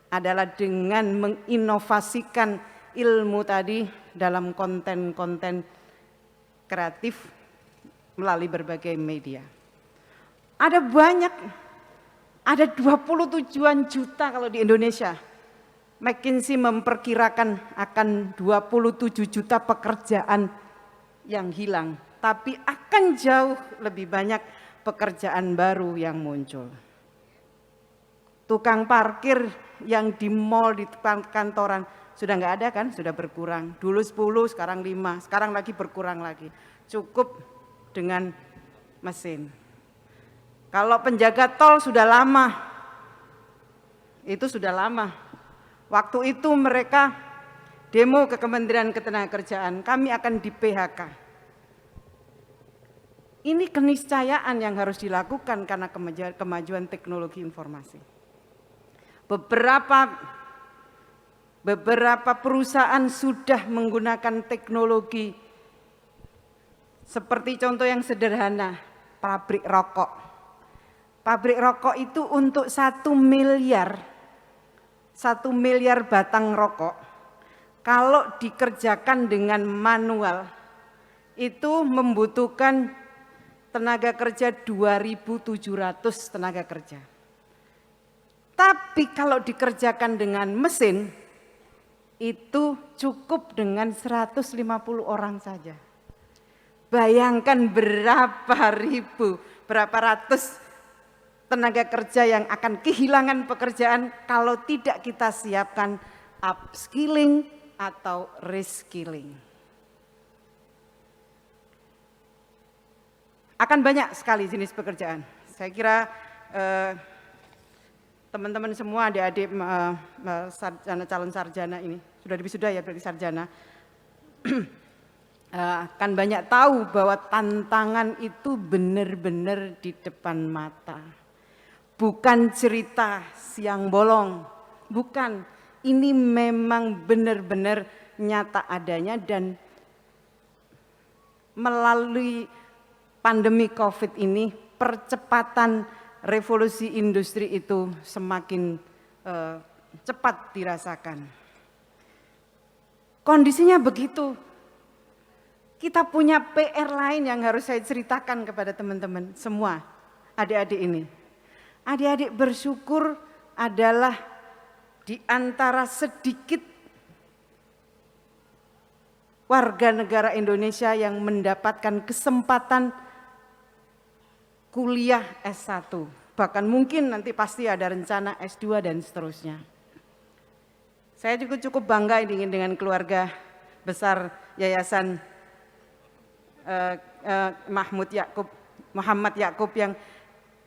adalah dengan menginovasikan ilmu tadi dalam konten-konten kreatif melalui berbagai media. Ada banyak, ada 27 juta kalau di Indonesia. McKinsey memperkirakan akan 27 juta pekerjaan yang hilang, tapi akan jauh lebih banyak pekerjaan baru yang muncul. Tukang parkir yang di mall, di kantoran, sudah nggak ada kan, sudah berkurang. Dulu 10, sekarang 5, sekarang lagi berkurang lagi. Cukup dengan mesin. Kalau penjaga tol sudah lama, itu sudah lama. Waktu itu mereka demo ke Kementerian Ketenagakerjaan, kami akan di PHK. Ini keniscayaan yang harus dilakukan karena kemajuan teknologi informasi. Beberapa perusahaan sudah menggunakan teknologi seperti contoh yang sederhana, pabrik rokok. Pabrik rokok itu untuk 1 miliar batang rokok, kalau dikerjakan dengan manual, itu membutuhkan tenaga kerja 2.700 tenaga kerja. Tapi kalau dikerjakan dengan mesin, itu cukup dengan 150 orang saja. Bayangkan berapa ratus tenaga kerja yang akan kehilangan pekerjaan kalau tidak kita siapkan upskilling atau reskilling. Akan banyak sekali jenis pekerjaan. Saya kira teman-teman semua, adik-adik sarjana, calon sarjana ini, sudah wisuda ya berarti sarjana, akan banyak tahu bahwa tantangan itu benar-benar di depan mata. Bukan cerita siang bolong, bukan. Ini memang benar-benar nyata adanya dan melalui pandemi COVID ini percepatan revolusi industri itu semakin cepat dirasakan. Kondisinya begitu. Kita punya PR lain yang harus saya ceritakan kepada teman-teman semua, adik-adik ini. Adik-adik bersyukur adalah di antara sedikit warga negara Indonesia yang mendapatkan kesempatan kuliah S1. Bahkan mungkin nanti pasti ada rencana S2 dan seterusnya. Saya juga cukup bangga dengan keluarga besar Yayasan Muhammad Yakub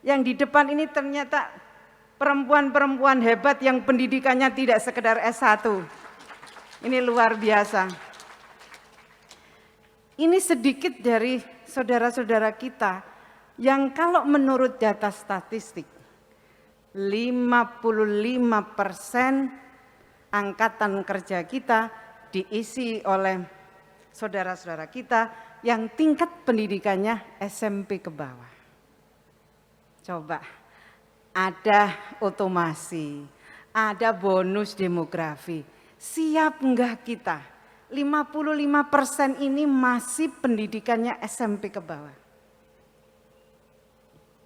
yang di depan ini ternyata perempuan-perempuan hebat yang pendidikannya tidak sekedar S1. Ini luar biasa. Ini sedikit dari saudara-saudara kita yang kalau menurut data statistik 55% angkatan kerja kita diisi oleh saudara-saudara kita yang tingkat pendidikannya SMP ke bawah. Coba, ada otomasi, ada bonus demografi, siap enggak kita? 55% ini masih pendidikannya SMP ke bawah.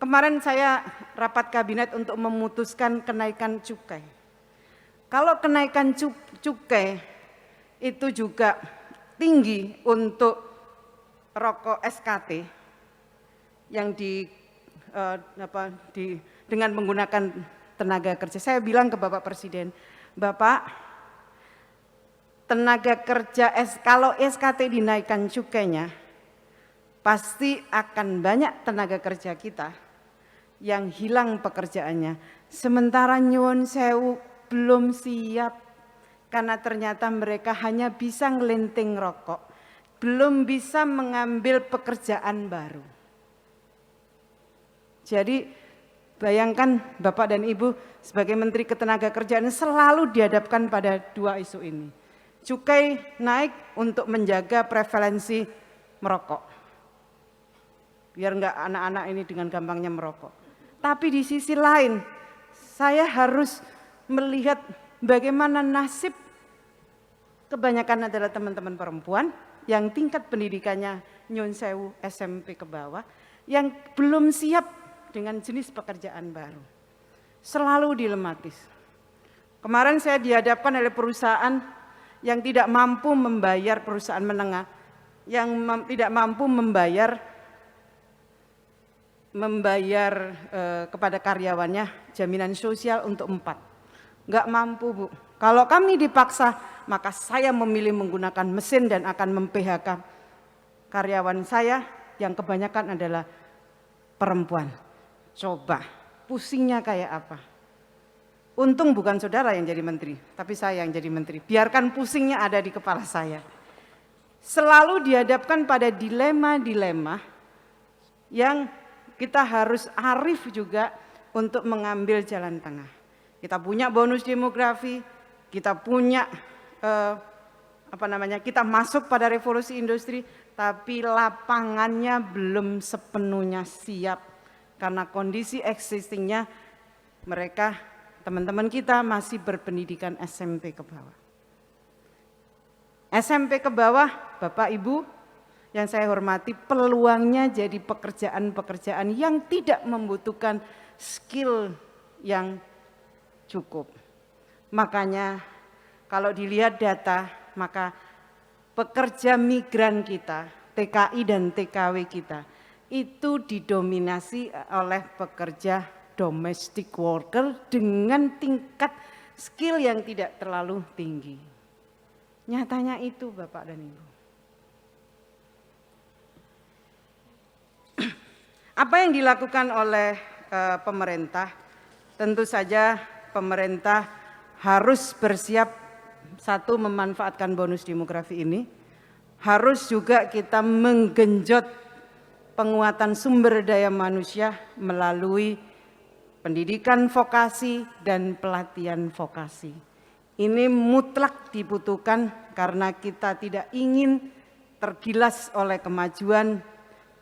Kemarin saya rapat kabinet untuk memutuskan kenaikan cukai. Kalau kenaikan cukai itu juga tinggi untuk rokok SKT yang dengan menggunakan tenaga kerja. Saya bilang ke Bapak Presiden, Bapak, tenaga kerja kalau SKT dinaikkan cukainya, pasti akan banyak tenaga kerja kita yang hilang pekerjaannya. Sementara nyuwun sewu belum siap karena ternyata mereka hanya bisa ngelinting rokok, belum bisa mengambil pekerjaan baru. Jadi bayangkan Bapak dan Ibu sebagai Menteri Ketenagakerjaan selalu dihadapkan pada dua isu ini. Cukai naik untuk menjaga prevalensi merokok, biar enggak anak-anak ini dengan gampangnya merokok. Tapi di sisi lain saya harus melihat bagaimana nasib kebanyakan adalah teman-teman perempuan yang tingkat pendidikannya nyun sewu SMP ke bawah, yang belum siap dengan jenis pekerjaan baru. Selalu dilematis. Kemarin saya dihadapkan oleh perusahaan yang tidak mampu membayar, perusahaan menengah, yang tidak mampu membayar kepada karyawannya jaminan sosial untuk 4. Enggak mampu, Bu. Kalau kami dipaksa, maka saya memilih menggunakan mesin dan akan mem-PHK karyawan saya yang kebanyakan adalah perempuan. Coba, pusingnya kayak apa? Untung bukan saudara yang jadi menteri, tapi saya yang jadi menteri. Biarkan pusingnya ada di kepala saya. Selalu dihadapkan pada dilema-dilema yang kita harus arif juga untuk mengambil jalan tengah. Kita punya bonus demografi, kita punya kita masuk pada revolusi industri, tapi lapangannya belum sepenuhnya siap karena kondisi existingnya mereka, teman-teman kita masih berpendidikan SMP ke bawah. SMP ke bawah, Bapak Ibu yang saya hormati, peluangnya jadi pekerjaan-pekerjaan yang tidak membutuhkan skill yang cukup. Makanya kalau dilihat data, maka pekerja migran kita, TKI dan TKW kita, itu didominasi oleh pekerja domestic worker dengan tingkat skill yang tidak terlalu tinggi. Nyatanya itu Bapak dan Ibu. Apa yang dilakukan oleh pemerintah? Tentu saja pemerintah harus bersiap, satu, memanfaatkan bonus demografi ini. Harus juga kita menggenjot penguatan sumber daya manusia melalui pendidikan vokasi dan pelatihan vokasi. Ini mutlak dibutuhkan karena kita tidak ingin tergilas oleh kemajuan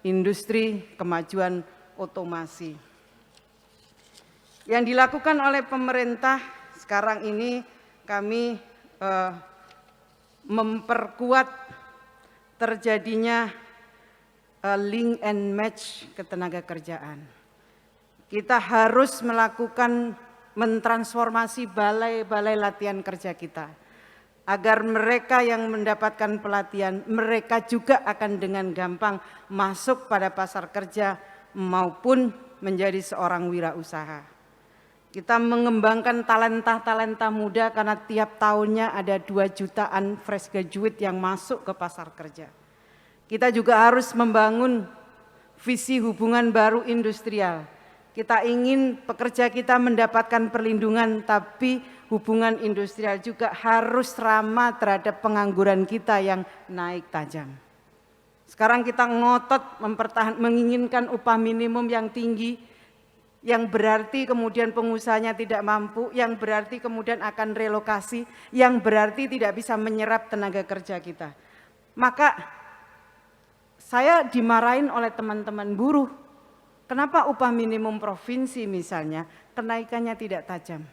industri, kemajuan otomasi. Yang dilakukan oleh pemerintah sekarang ini, kami memperkuat terjadinya link and match ketenaga kerjaan. Kita harus melakukan mentransformasi balai-balai latihan kerja kita agar mereka yang mendapatkan pelatihan, mereka juga akan dengan gampang masuk pada pasar kerja maupun menjadi seorang wirausaha. Kita mengembangkan talenta-talenta muda karena tiap tahunnya ada 2 jutaan fresh graduate yang masuk ke pasar kerja. Kita juga harus membangun visi hubungan baru industrial. Kita ingin pekerja kita mendapatkan perlindungan, tapi hubungan industrial juga harus ramah terhadap pengangguran kita yang naik tajam. Sekarang kita ngotot menginginkan upah minimum yang tinggi, yang berarti kemudian pengusahanya tidak mampu, yang berarti kemudian akan relokasi, yang berarti tidak bisa menyerap tenaga kerja kita. Maka saya dimarahin oleh teman-teman buruh. Kenapa upah minimum provinsi misalnya kenaikannya tidak tajam?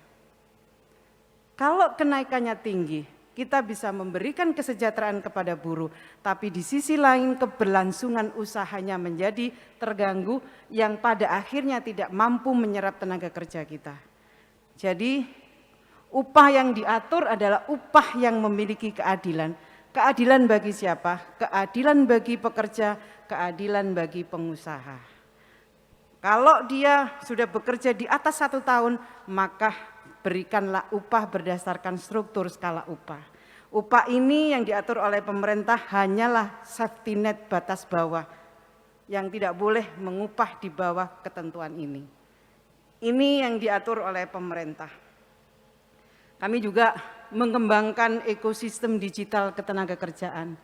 Kalau kenaikannya tinggi, kita bisa memberikan kesejahteraan kepada buruh, tapi di sisi lain keberlangsungan usahanya menjadi terganggu yang pada akhirnya tidak mampu menyerap tenaga kerja kita. Jadi upah yang diatur adalah upah yang memiliki keadilan. Keadilan bagi siapa? Keadilan bagi pekerja, keadilan bagi pengusaha. Kalau dia sudah bekerja di atas 1 tahun, maka berikanlah upah berdasarkan struktur skala upah. Upah ini yang diatur oleh pemerintah hanyalah safety net batas bawah yang tidak boleh mengupah di bawah ketentuan ini. Ini yang diatur oleh pemerintah. Kami juga mengembangkan ekosistem digital ketenaga kerjaan.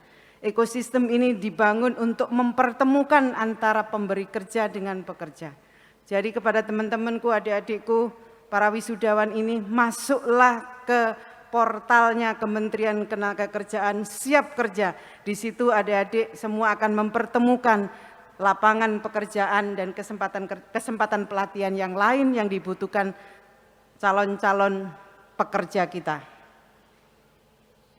Ekosistem ini dibangun untuk mempertemukan antara pemberi kerja dengan pekerja. Jadi kepada teman-temanku, adik-adikku, para wisudawan ini, masuklah ke portalnya Kementerian Ketenagakerjaan Siap Kerja. Di situ adik-adik semua akan mempertemukan lapangan pekerjaan dan kesempatan pelatihan yang lain yang dibutuhkan calon-calon pekerja kita.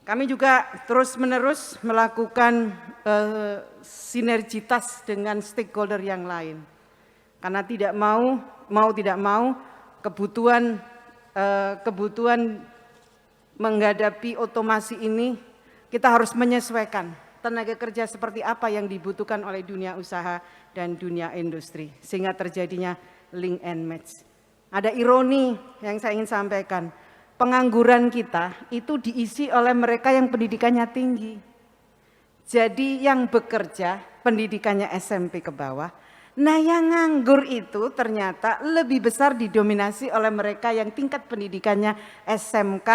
Kami juga terus-menerus melakukan sinergitas dengan stakeholder yang lain. Karena tidak mau kebutuhan menghadapi otomasi ini, kita harus menyesuaikan tenaga kerja seperti apa yang dibutuhkan oleh dunia usaha dan dunia industri, sehingga terjadinya link and match. Ada ironi yang saya ingin sampaikan, pengangguran kita itu diisi oleh mereka yang pendidikannya tinggi. Jadi yang bekerja pendidikannya SMP ke bawah. Nah yang nganggur itu ternyata lebih besar didominasi oleh mereka yang tingkat pendidikannya SMK,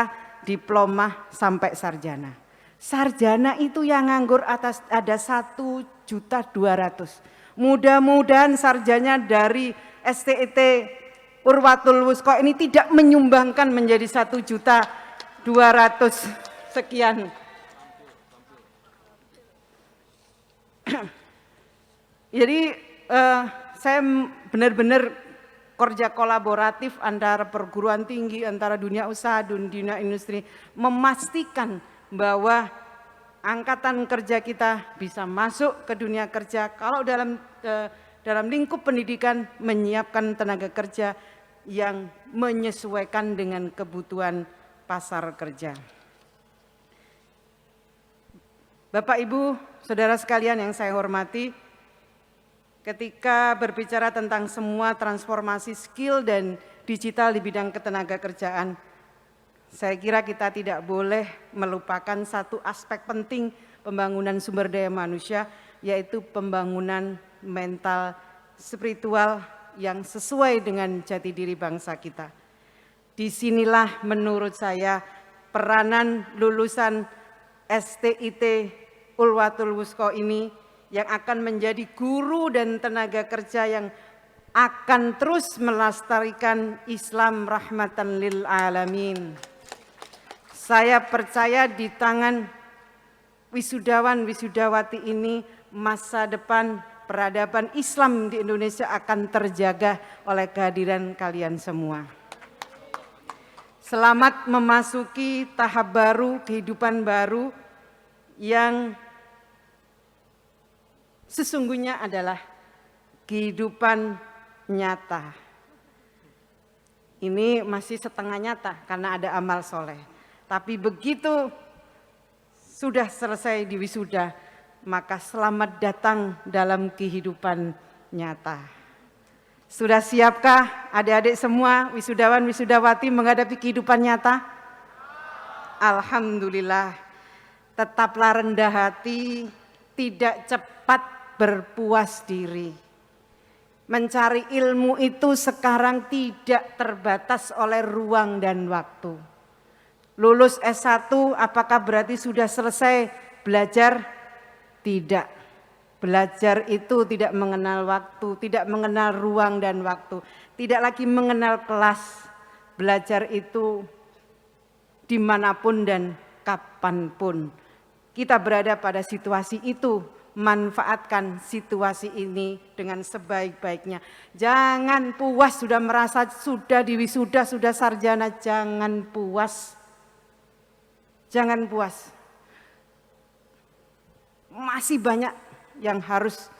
diploma sampai sarjana. Sarjana itu yang nganggur atas ada 1.200.000. Mudah-mudahan sarjana dari STIT Urwatul Wusko ini tidak menyumbangkan menjadi 1.200.000 sekian. Jadi saya benar-benar kerja kolaboratif antara perguruan tinggi, antara dunia usaha, dunia industri, memastikan bahwa angkatan kerja kita bisa masuk ke dunia kerja. Kalau dalam lingkup pendidikan menyiapkan tenaga kerja yang menyesuaikan dengan kebutuhan pasar kerja. Bapak Ibu, saudara sekalian yang saya hormati, ketika berbicara tentang semua transformasi skill dan digital di bidang ketenaga kerjaan, saya kira kita tidak boleh melupakan satu aspek penting pembangunan sumber daya manusia, yaitu pembangunan mental spiritual yang sesuai dengan jati diri bangsa kita. Disinilah menurut saya peranan lulusan STIT Urwatul Wusko ini yang akan menjadi guru dan tenaga kerja yang akan terus melestarikan Islam rahmatan lil alamin. Saya percaya di tangan wisudawan wisudawati ini masa depan peradaban Islam di Indonesia akan terjaga oleh kehadiran kalian semua. Selamat memasuki tahap baru, kehidupan baru yang sesungguhnya adalah kehidupan nyata. Ini masih setengah nyata karena ada amal soleh. Tapi begitu sudah selesai di wisuda, maka selamat datang dalam kehidupan nyata. Sudah siapkah adik-adik semua wisudawan wisudawati menghadapi kehidupan nyata? Alhamdulillah. Tetaplah rendah hati, tidak cepat berpuas diri. Mencari ilmu itu sekarang tidak terbatas oleh ruang dan waktu. Lulus S1 apakah berarti sudah selesai belajar? Tidak. Belajar itu tidak mengenal waktu, tidak mengenal ruang dan waktu, tidak lagi mengenal kelas. Belajar itu dimanapun dan kapanpun. Kita berada pada situasi itu, manfaatkan situasi ini dengan sebaik-baiknya. Jangan puas sudah merasa sudah diwisuda, sudah sarjana, jangan puas. Jangan puas. Masih banyak yang harus,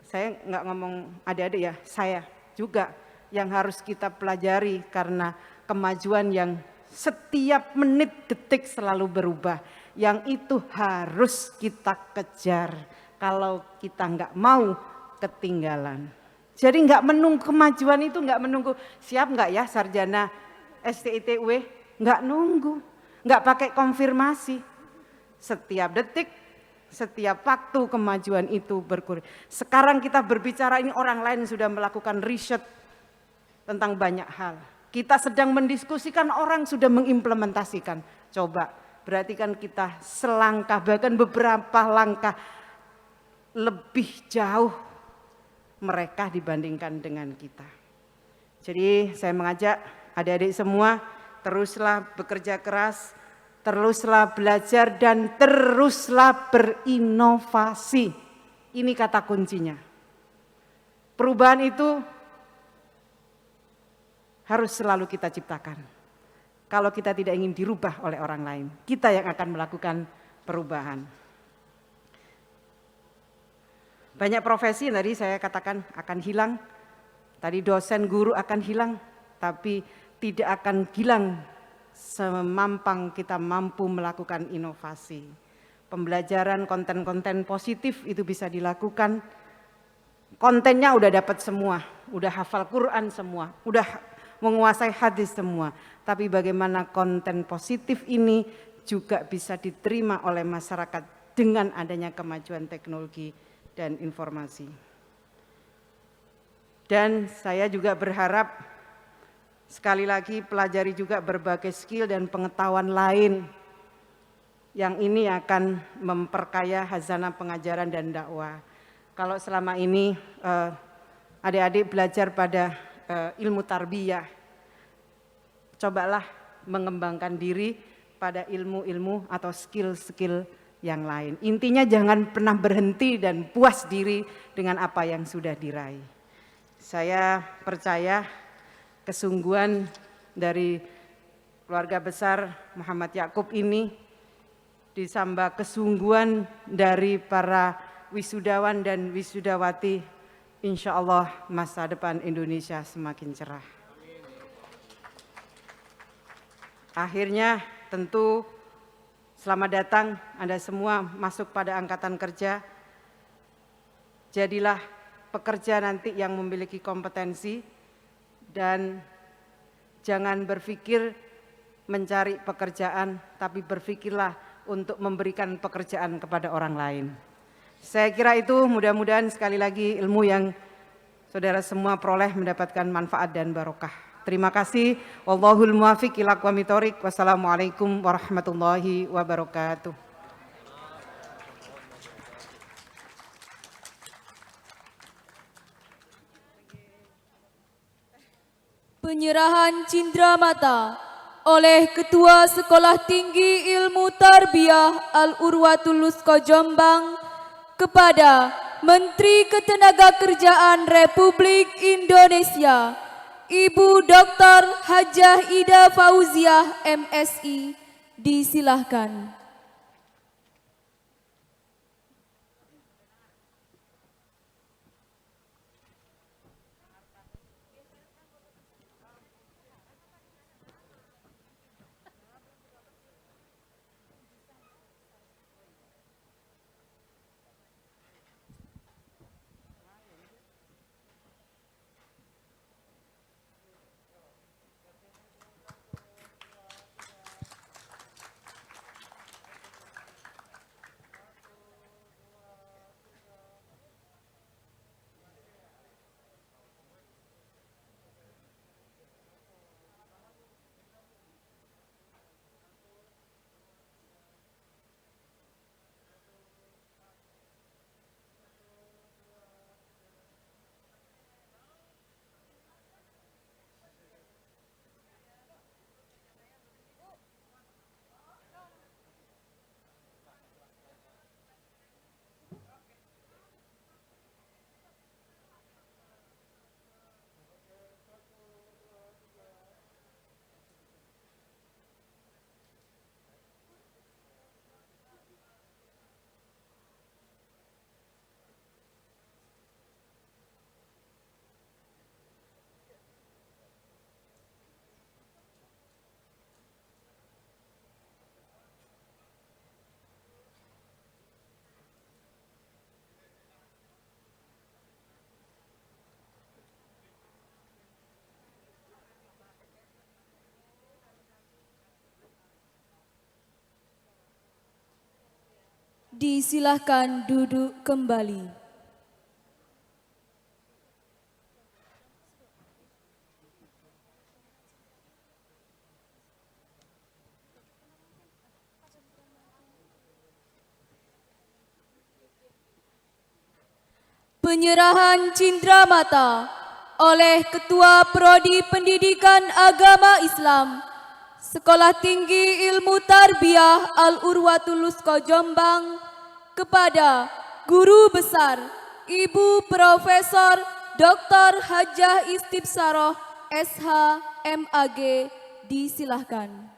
saya nggak ngomong adik-adik ya, saya juga yang harus kita pelajari karena kemajuan yang setiap menit detik selalu berubah. Yang itu harus kita kejar kalau kita nggak mau ketinggalan. Jadi nggak menunggu kemajuan itu, nggak menunggu siap nggak ya sarjana STITW, nggak nunggu, nggak pakai konfirmasi. Setiap detik, setiap waktu kemajuan itu berkurang. Sekarang kita berbicara ini orang lain sudah melakukan riset tentang banyak hal. Kita sedang mendiskusikan, orang sudah mengimplementasikan. Coba, berarti kan kita selangkah, bahkan beberapa langkah lebih jauh mereka dibandingkan dengan kita. Jadi saya mengajak adik-adik semua, teruslah bekerja keras, teruslah belajar dan teruslah berinovasi. Ini kata kuncinya. Perubahan itu harus selalu kita ciptakan. Kalau kita tidak ingin dirubah oleh orang lain, kita yang akan melakukan perubahan. Banyak profesi tadi saya katakan akan hilang. Tadi dosen, guru akan hilang, tapi tidak akan hilang semampang kita mampu melakukan inovasi. Pembelajaran konten-konten positif itu bisa dilakukan. Kontennya udah dapat semua, udah hafal Quran semua, udah menguasai hadis semua, tapi bagaimana konten positif ini juga bisa diterima oleh masyarakat dengan adanya kemajuan teknologi dan informasi. Dan saya juga berharap sekali lagi pelajari juga berbagai skill dan pengetahuan lain yang ini akan memperkaya hazanah pengajaran dan dakwah. Kalau selama ini adik-adik belajar pada ilmu tarbiyah, cobalah mengembangkan diri pada ilmu-ilmu atau skill-skill yang lain. Intinya jangan pernah berhenti dan puas diri dengan apa yang sudah diraih. Saya percaya kesungguhan dari keluarga besar Muhammad Yakub ini disambah kesungguhan dari para wisudawan dan wisudawati, insya Allah masa depan Indonesia semakin cerah. Akhirnya tentu selamat datang Anda semua masuk pada angkatan kerja. Jadilah pekerja nanti yang memiliki kompetensi dan jangan berpikir mencari pekerjaan, tapi berpikirlah untuk memberikan pekerjaan kepada orang lain. Saya kira itu mudah-mudahan sekali lagi ilmu yang saudara semua peroleh mendapatkan manfaat dan barokah. Terima kasih. Wallahul muwaffiq ila aqwamit thoriq. Wassalamualaikum warahmatullahi wabarakatuh. Penyerahan cindramata oleh Ketua Sekolah Tinggi Ilmu Tarbiyah Al-Urwatul Wuthqa Jombang kepada Menteri Ketenagakerjaan Republik Indonesia, Ibu Dr. Hajah Ida Fauziah MSI, disilahkan. Disilahkan duduk kembali. Penyerahan cindramata oleh Ketua Prodi Pendidikan Agama Islam Sekolah Tinggi Ilmu Tarbiyah Al-Urwatul Wuthqa Jombang kepada Guru Besar Ibu Profesor Dr. Hajah Istibsaroh SH MAG, disilahkan.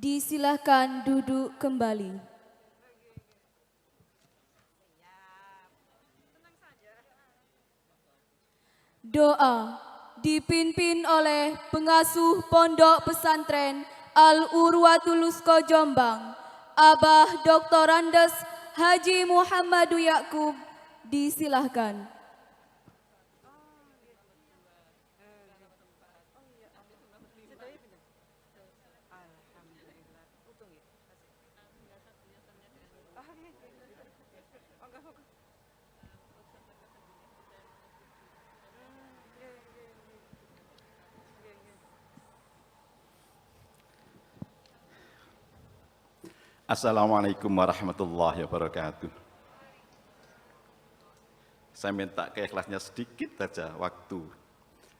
Disilahkan duduk kembali. Doa dipimpin oleh pengasuh Pondok Pesantren Al-Urwatul Wusta Jombang, Abah Dr. Andes Haji Muhammadu Yakub. Disilahkan. Assalamualaikum warahmatullahi wabarakatuh. Saya minta keikhlasannya sedikit saja waktu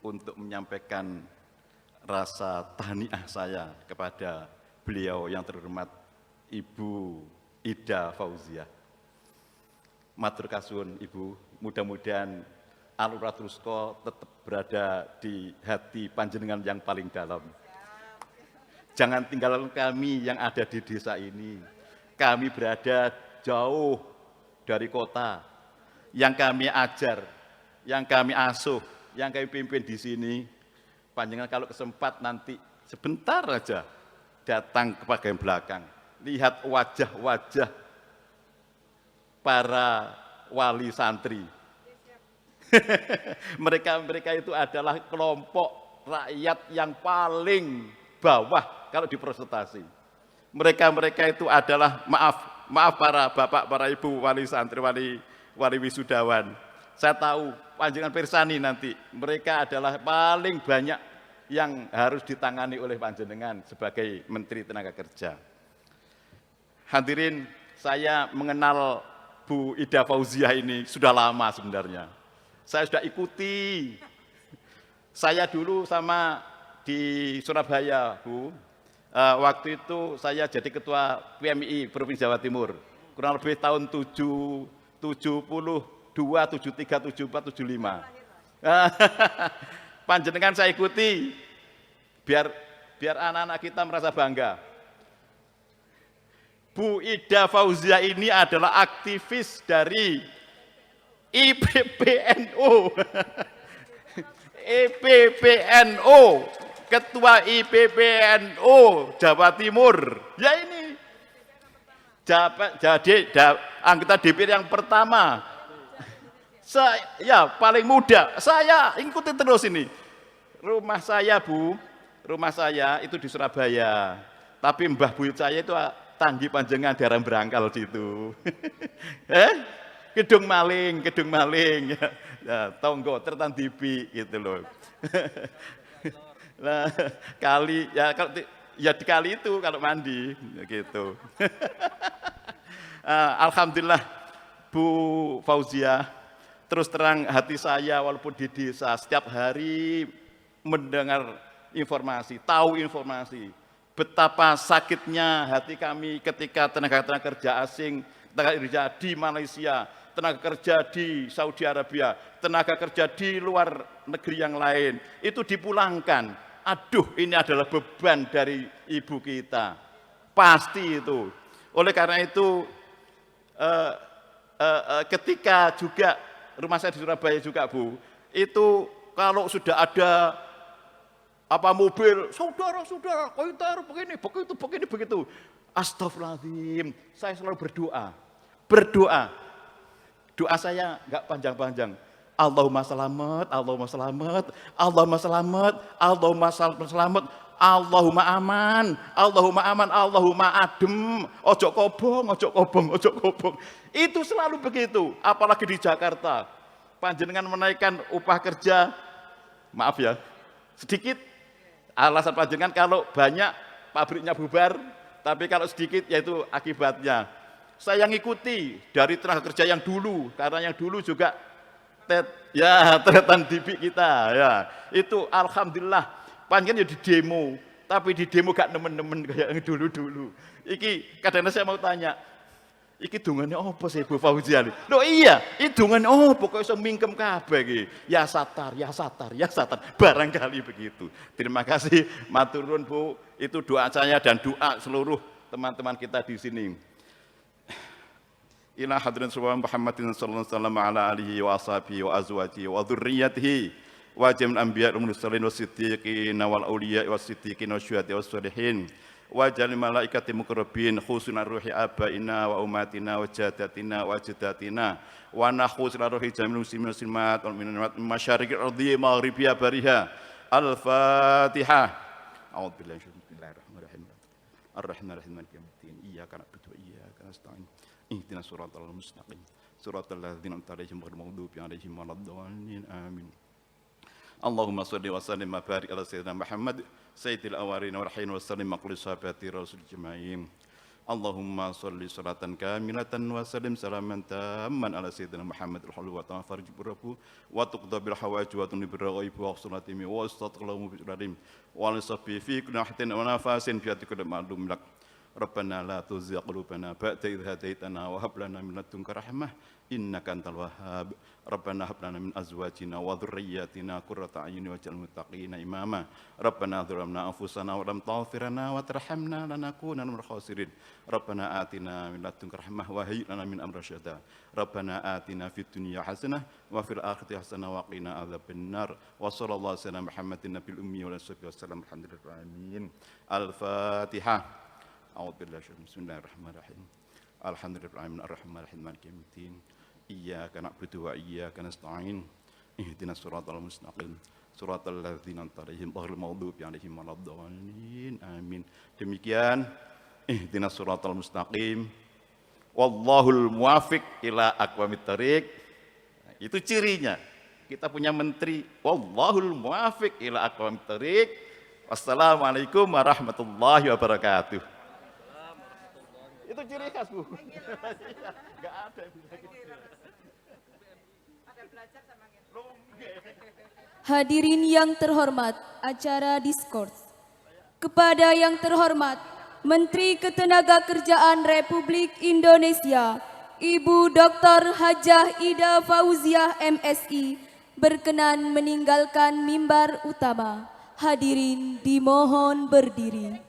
untuk menyampaikan rasa tahniah saya kepada beliau yang terhormat Ibu Ida Fauziah. Matur kasun Ibu, mudah-mudahan Al-Urwatul Wusta tetap berada di hati panjenengan yang paling dalam. Jangan tinggalkan kami yang ada di desa ini. Kami berada jauh dari kota. Yang kami ajar, yang kami asuh, yang kami pimpin di sini. Panjenengan kalau kesempat nanti sebentar aja datang ke bagian belakang. Lihat wajah-wajah para wali santri. Mereka itu adalah kelompok rakyat yang paling bawah kalau di presentasi. Mereka itu adalah maaf para bapak, para ibu wali santri, wali wisudawan. Saya tahu panjenengan pirsani nanti mereka adalah paling banyak yang harus ditangani oleh panjenengan sebagai Menteri Tenaga Kerja. Hadirin, saya mengenal Bu Ida Fauziah ini sudah lama sebenarnya. Saya sudah ikuti. Saya dulu sama di Surabaya, Bu. Waktu itu saya jadi ketua PMI Provinsi Jawa Timur. Kurang lebih tahun 72, 73, 74, 75. Panjenengan saya ikuti biar anak-anak kita merasa bangga. Bu Ida Fauziah ini adalah aktivis dari IPPNU. IPPNU, Ketua IPPNU Jawa Timur. Ya ini. Jadi anggota DPR yang pertama. Ya paling muda. Saya ikuti terus ini. Rumah saya, Bu, rumah saya itu di Surabaya. Tapi mbah buyut saya itu tanggi panjenengan daerah Berangkal situ. Gedung maling. Ya, tonggo tertandibi gitu loh. Nah, kali ya kalau ya di kali itu kalau mandi gitu. Alhamdulillah Bu Fauziah, terus terang hati saya walaupun di desa setiap hari mendengar informasi, tahu informasi betapa sakitnya hati kami ketika tenaga kerja asing, tenaga kerja di Malaysia, tenaga kerja di Saudi Arabia, tenaga kerja di luar negeri yang lain, itu dipulangkan. Aduh, ini adalah beban dari ibu kita. Pasti itu. Oleh karena itu, ketika juga rumah saya di Surabaya juga, Bu, itu kalau sudah ada mobil, saudara-saudara, kointer begini, begitu. Astagfirullahaladzim, saya selalu berdoa. Doa saya enggak panjang-panjang. Allahumma selamat, Allahumma selamat, Allahumma selamat, Allahumma selamat, Allahumma aman, Allahumma aman, Allahumma adem, ojo kobong. Itu selalu begitu, apalagi di Jakarta. Panjenengan menaikkan upah kerja, maaf ya, sedikit. Alasan panjenengan kalau banyak pabriknya bubar, tapi kalau sedikit yaitu akibatnya. Saya ngikuti dari tenaga kerja yang dulu, karena yang dulu juga tretan dibi kita, ya. Itu alhamdulillah, panjenengan ya di demo, tapi di demo gak nemen-nemen kayak yang dulu-dulu. Iki kadang-kadang saya mau tanya, Iki dungane apa sih Bu Fauzian? Loh iya, iki dungane apa kok iso mingkem kabeh iki? Ya satar, ya satar, ya satar. Barangkali begitu. Terima kasih matur nuwun Bu. Itu doa saya dan doa seluruh teman-teman kita di sini. Ila hadrat Muhammadin sallallahu alaihi wasallam ala alihi wa ashabihi wa azwajihi wa dzurriyyatihi wa jamil anbiya wal mursalin was-siddiqin wal auliya was-siddiqin wasyuhada was-sholihin wa jalil malaikati muqarrabin khusunan ruhi abaina wa umatina wa jadatina wa jadatina wa nakhusunan ruhi jamil muslimin muslimat wal mu'minat masyariqil ardi maghribiha bariha al-fatihah. A'udzu billahi bismillahirrahmanirrahim. Ar-rahmanir-rahim maliki yaumiddin. Iyyaka na'budu wa iyyaka nasta'in. Ihdinas siratal mustaqim. Siratal ladzina an'amta 'alaihim ghairil maghdubi 'alaihim waladdallin. Amin. Allahumma shalli wa sallim wa barik ala sayyidina Muhammad sayyidil awwalin wal akhirin wa sallim maqli sahabati rasul jamaim. Allahumma shalli salatan kamilatan wa sallim salaman tamman ala sayyidina Muhammad al-halu wa ta'ala farj burabu wa tuqda bil hawaij wa tunib ghaib wa sulatimi wa istatqalahu bi radim wa lisabbi fi kulli hatin wa nafasin fi atikul ma'lum lak. Rabbana la tuzigh qulubana ba'da idh hadaitana wa hab lana min ladunka rahmah innaka antal wahhab. Rabbana hab lana min azwajina wa dhurriyyatina qurrata a'yun waj'alna muttaqina imama. Rabbana dhalamna anfusana wa lam taghfir lana wa tarhamna lanakunanna minal khasirin. Rabbana atina min ladunka rahmah wa hayyi lana min amrina rashada. Rabbana atina fid dunya hasanah wa fil akhirati hasanah wa qina adzabannar. Wa sallallahu alaihi wasallam Muhammadin nabiyil ummi wa alihi wasallam alhamdulillahi alamin. Al-Fatihah. A'udzu billahi bismillahirrahmanirrahim. Alhamdulillahi alamin arrahmanirrahim maliki yaumiddin. Iyyaka na'budu wa iyyaka nasta'in. Ihdinas siratal mustaqim. Siratal ladzina an'amta 'alaihim ghairil maghdubi 'alaihim waladdallin. Amin. Demikian ihdinas siratal mustaqim. Wallahul muwaffiq ila aqwamit thariq. Itu cirinya. Kita punya menteri wallahul muwaffiq ila aqwamit thariq. Wassalamualaikum warahmatullahi wabarakatuh. Itu ciri khas Bu. Enggak ada yang bisa gitu. Ada belajar sama Hadirin yang terhormat, acara diskurs. Kepada yang terhormat Menteri Ketenagakerjaan Republik Indonesia, Ibu Dr. Hajah Ida Fauziah MSI, berkenan meninggalkan mimbar utama. Hadirin dimohon berdiri.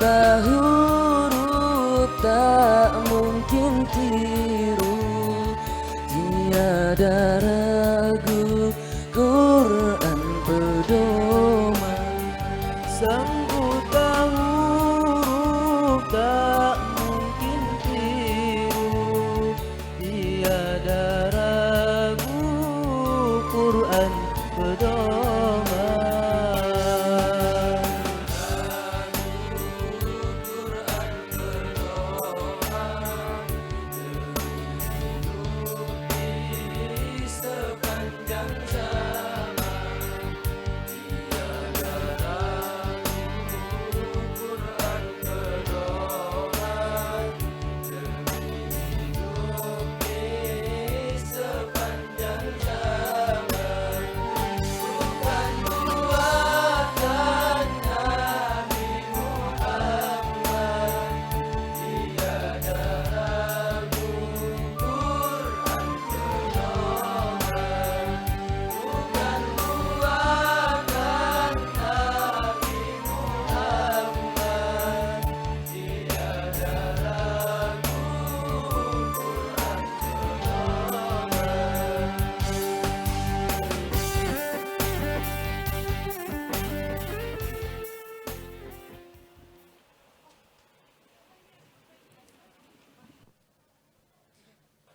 tak huruf tak mungkin tiru, tiada ragu Quran pedoman. Sang buta huruf tak mungkin tiru, tiada ragu Quran pedoman.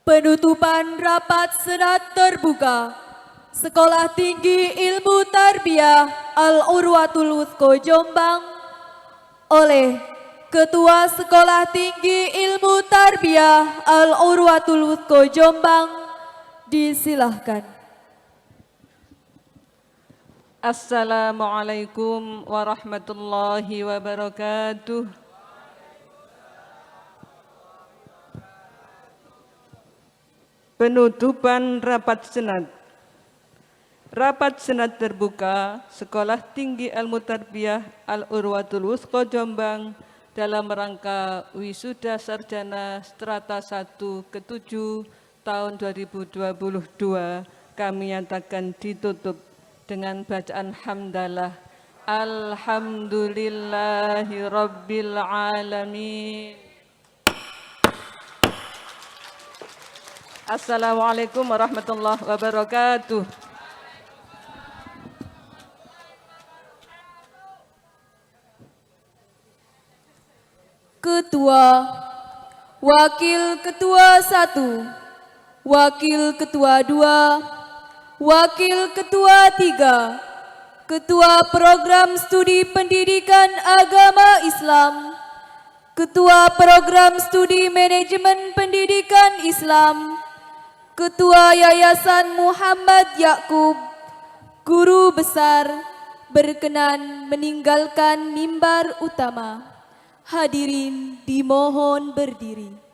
Penutupan rapat senat terbuka Sekolah Tinggi Ilmu Tarbiyah Al-Urwatul Wuthqa Jombang oleh Ketua Sekolah Tinggi Ilmu Tarbiyah Al-Urwatul Wuthqa Jombang disilahkan. Assalamualaikum warahmatullahi wabarakatuh. Penutupan rapat senat. Rapat senat terbuka Sekolah Tinggi Ilmu Tarbiyah Al-Urwatul Wuthqa Jombang dalam rangka Wisuda Sarjana Strata 1 ke-7 tahun 2022 kami nyatakan ditutup dengan bacaan hamdalah. Alhamdulillahirabbil alamin. Assalamualaikum warahmatullahi wabarakatuh. Ketua, Wakil Ketua 1, Wakil Ketua 2, Wakil Ketua 3, Ketua Program Studi Pendidikan Agama Islam, Ketua Program Studi Manajemen Pendidikan Islam, Ketua Yayasan Muhammad Yakub, Guru Besar berkenan meninggalkan mimbar utama. Hadirin dimohon berdiri.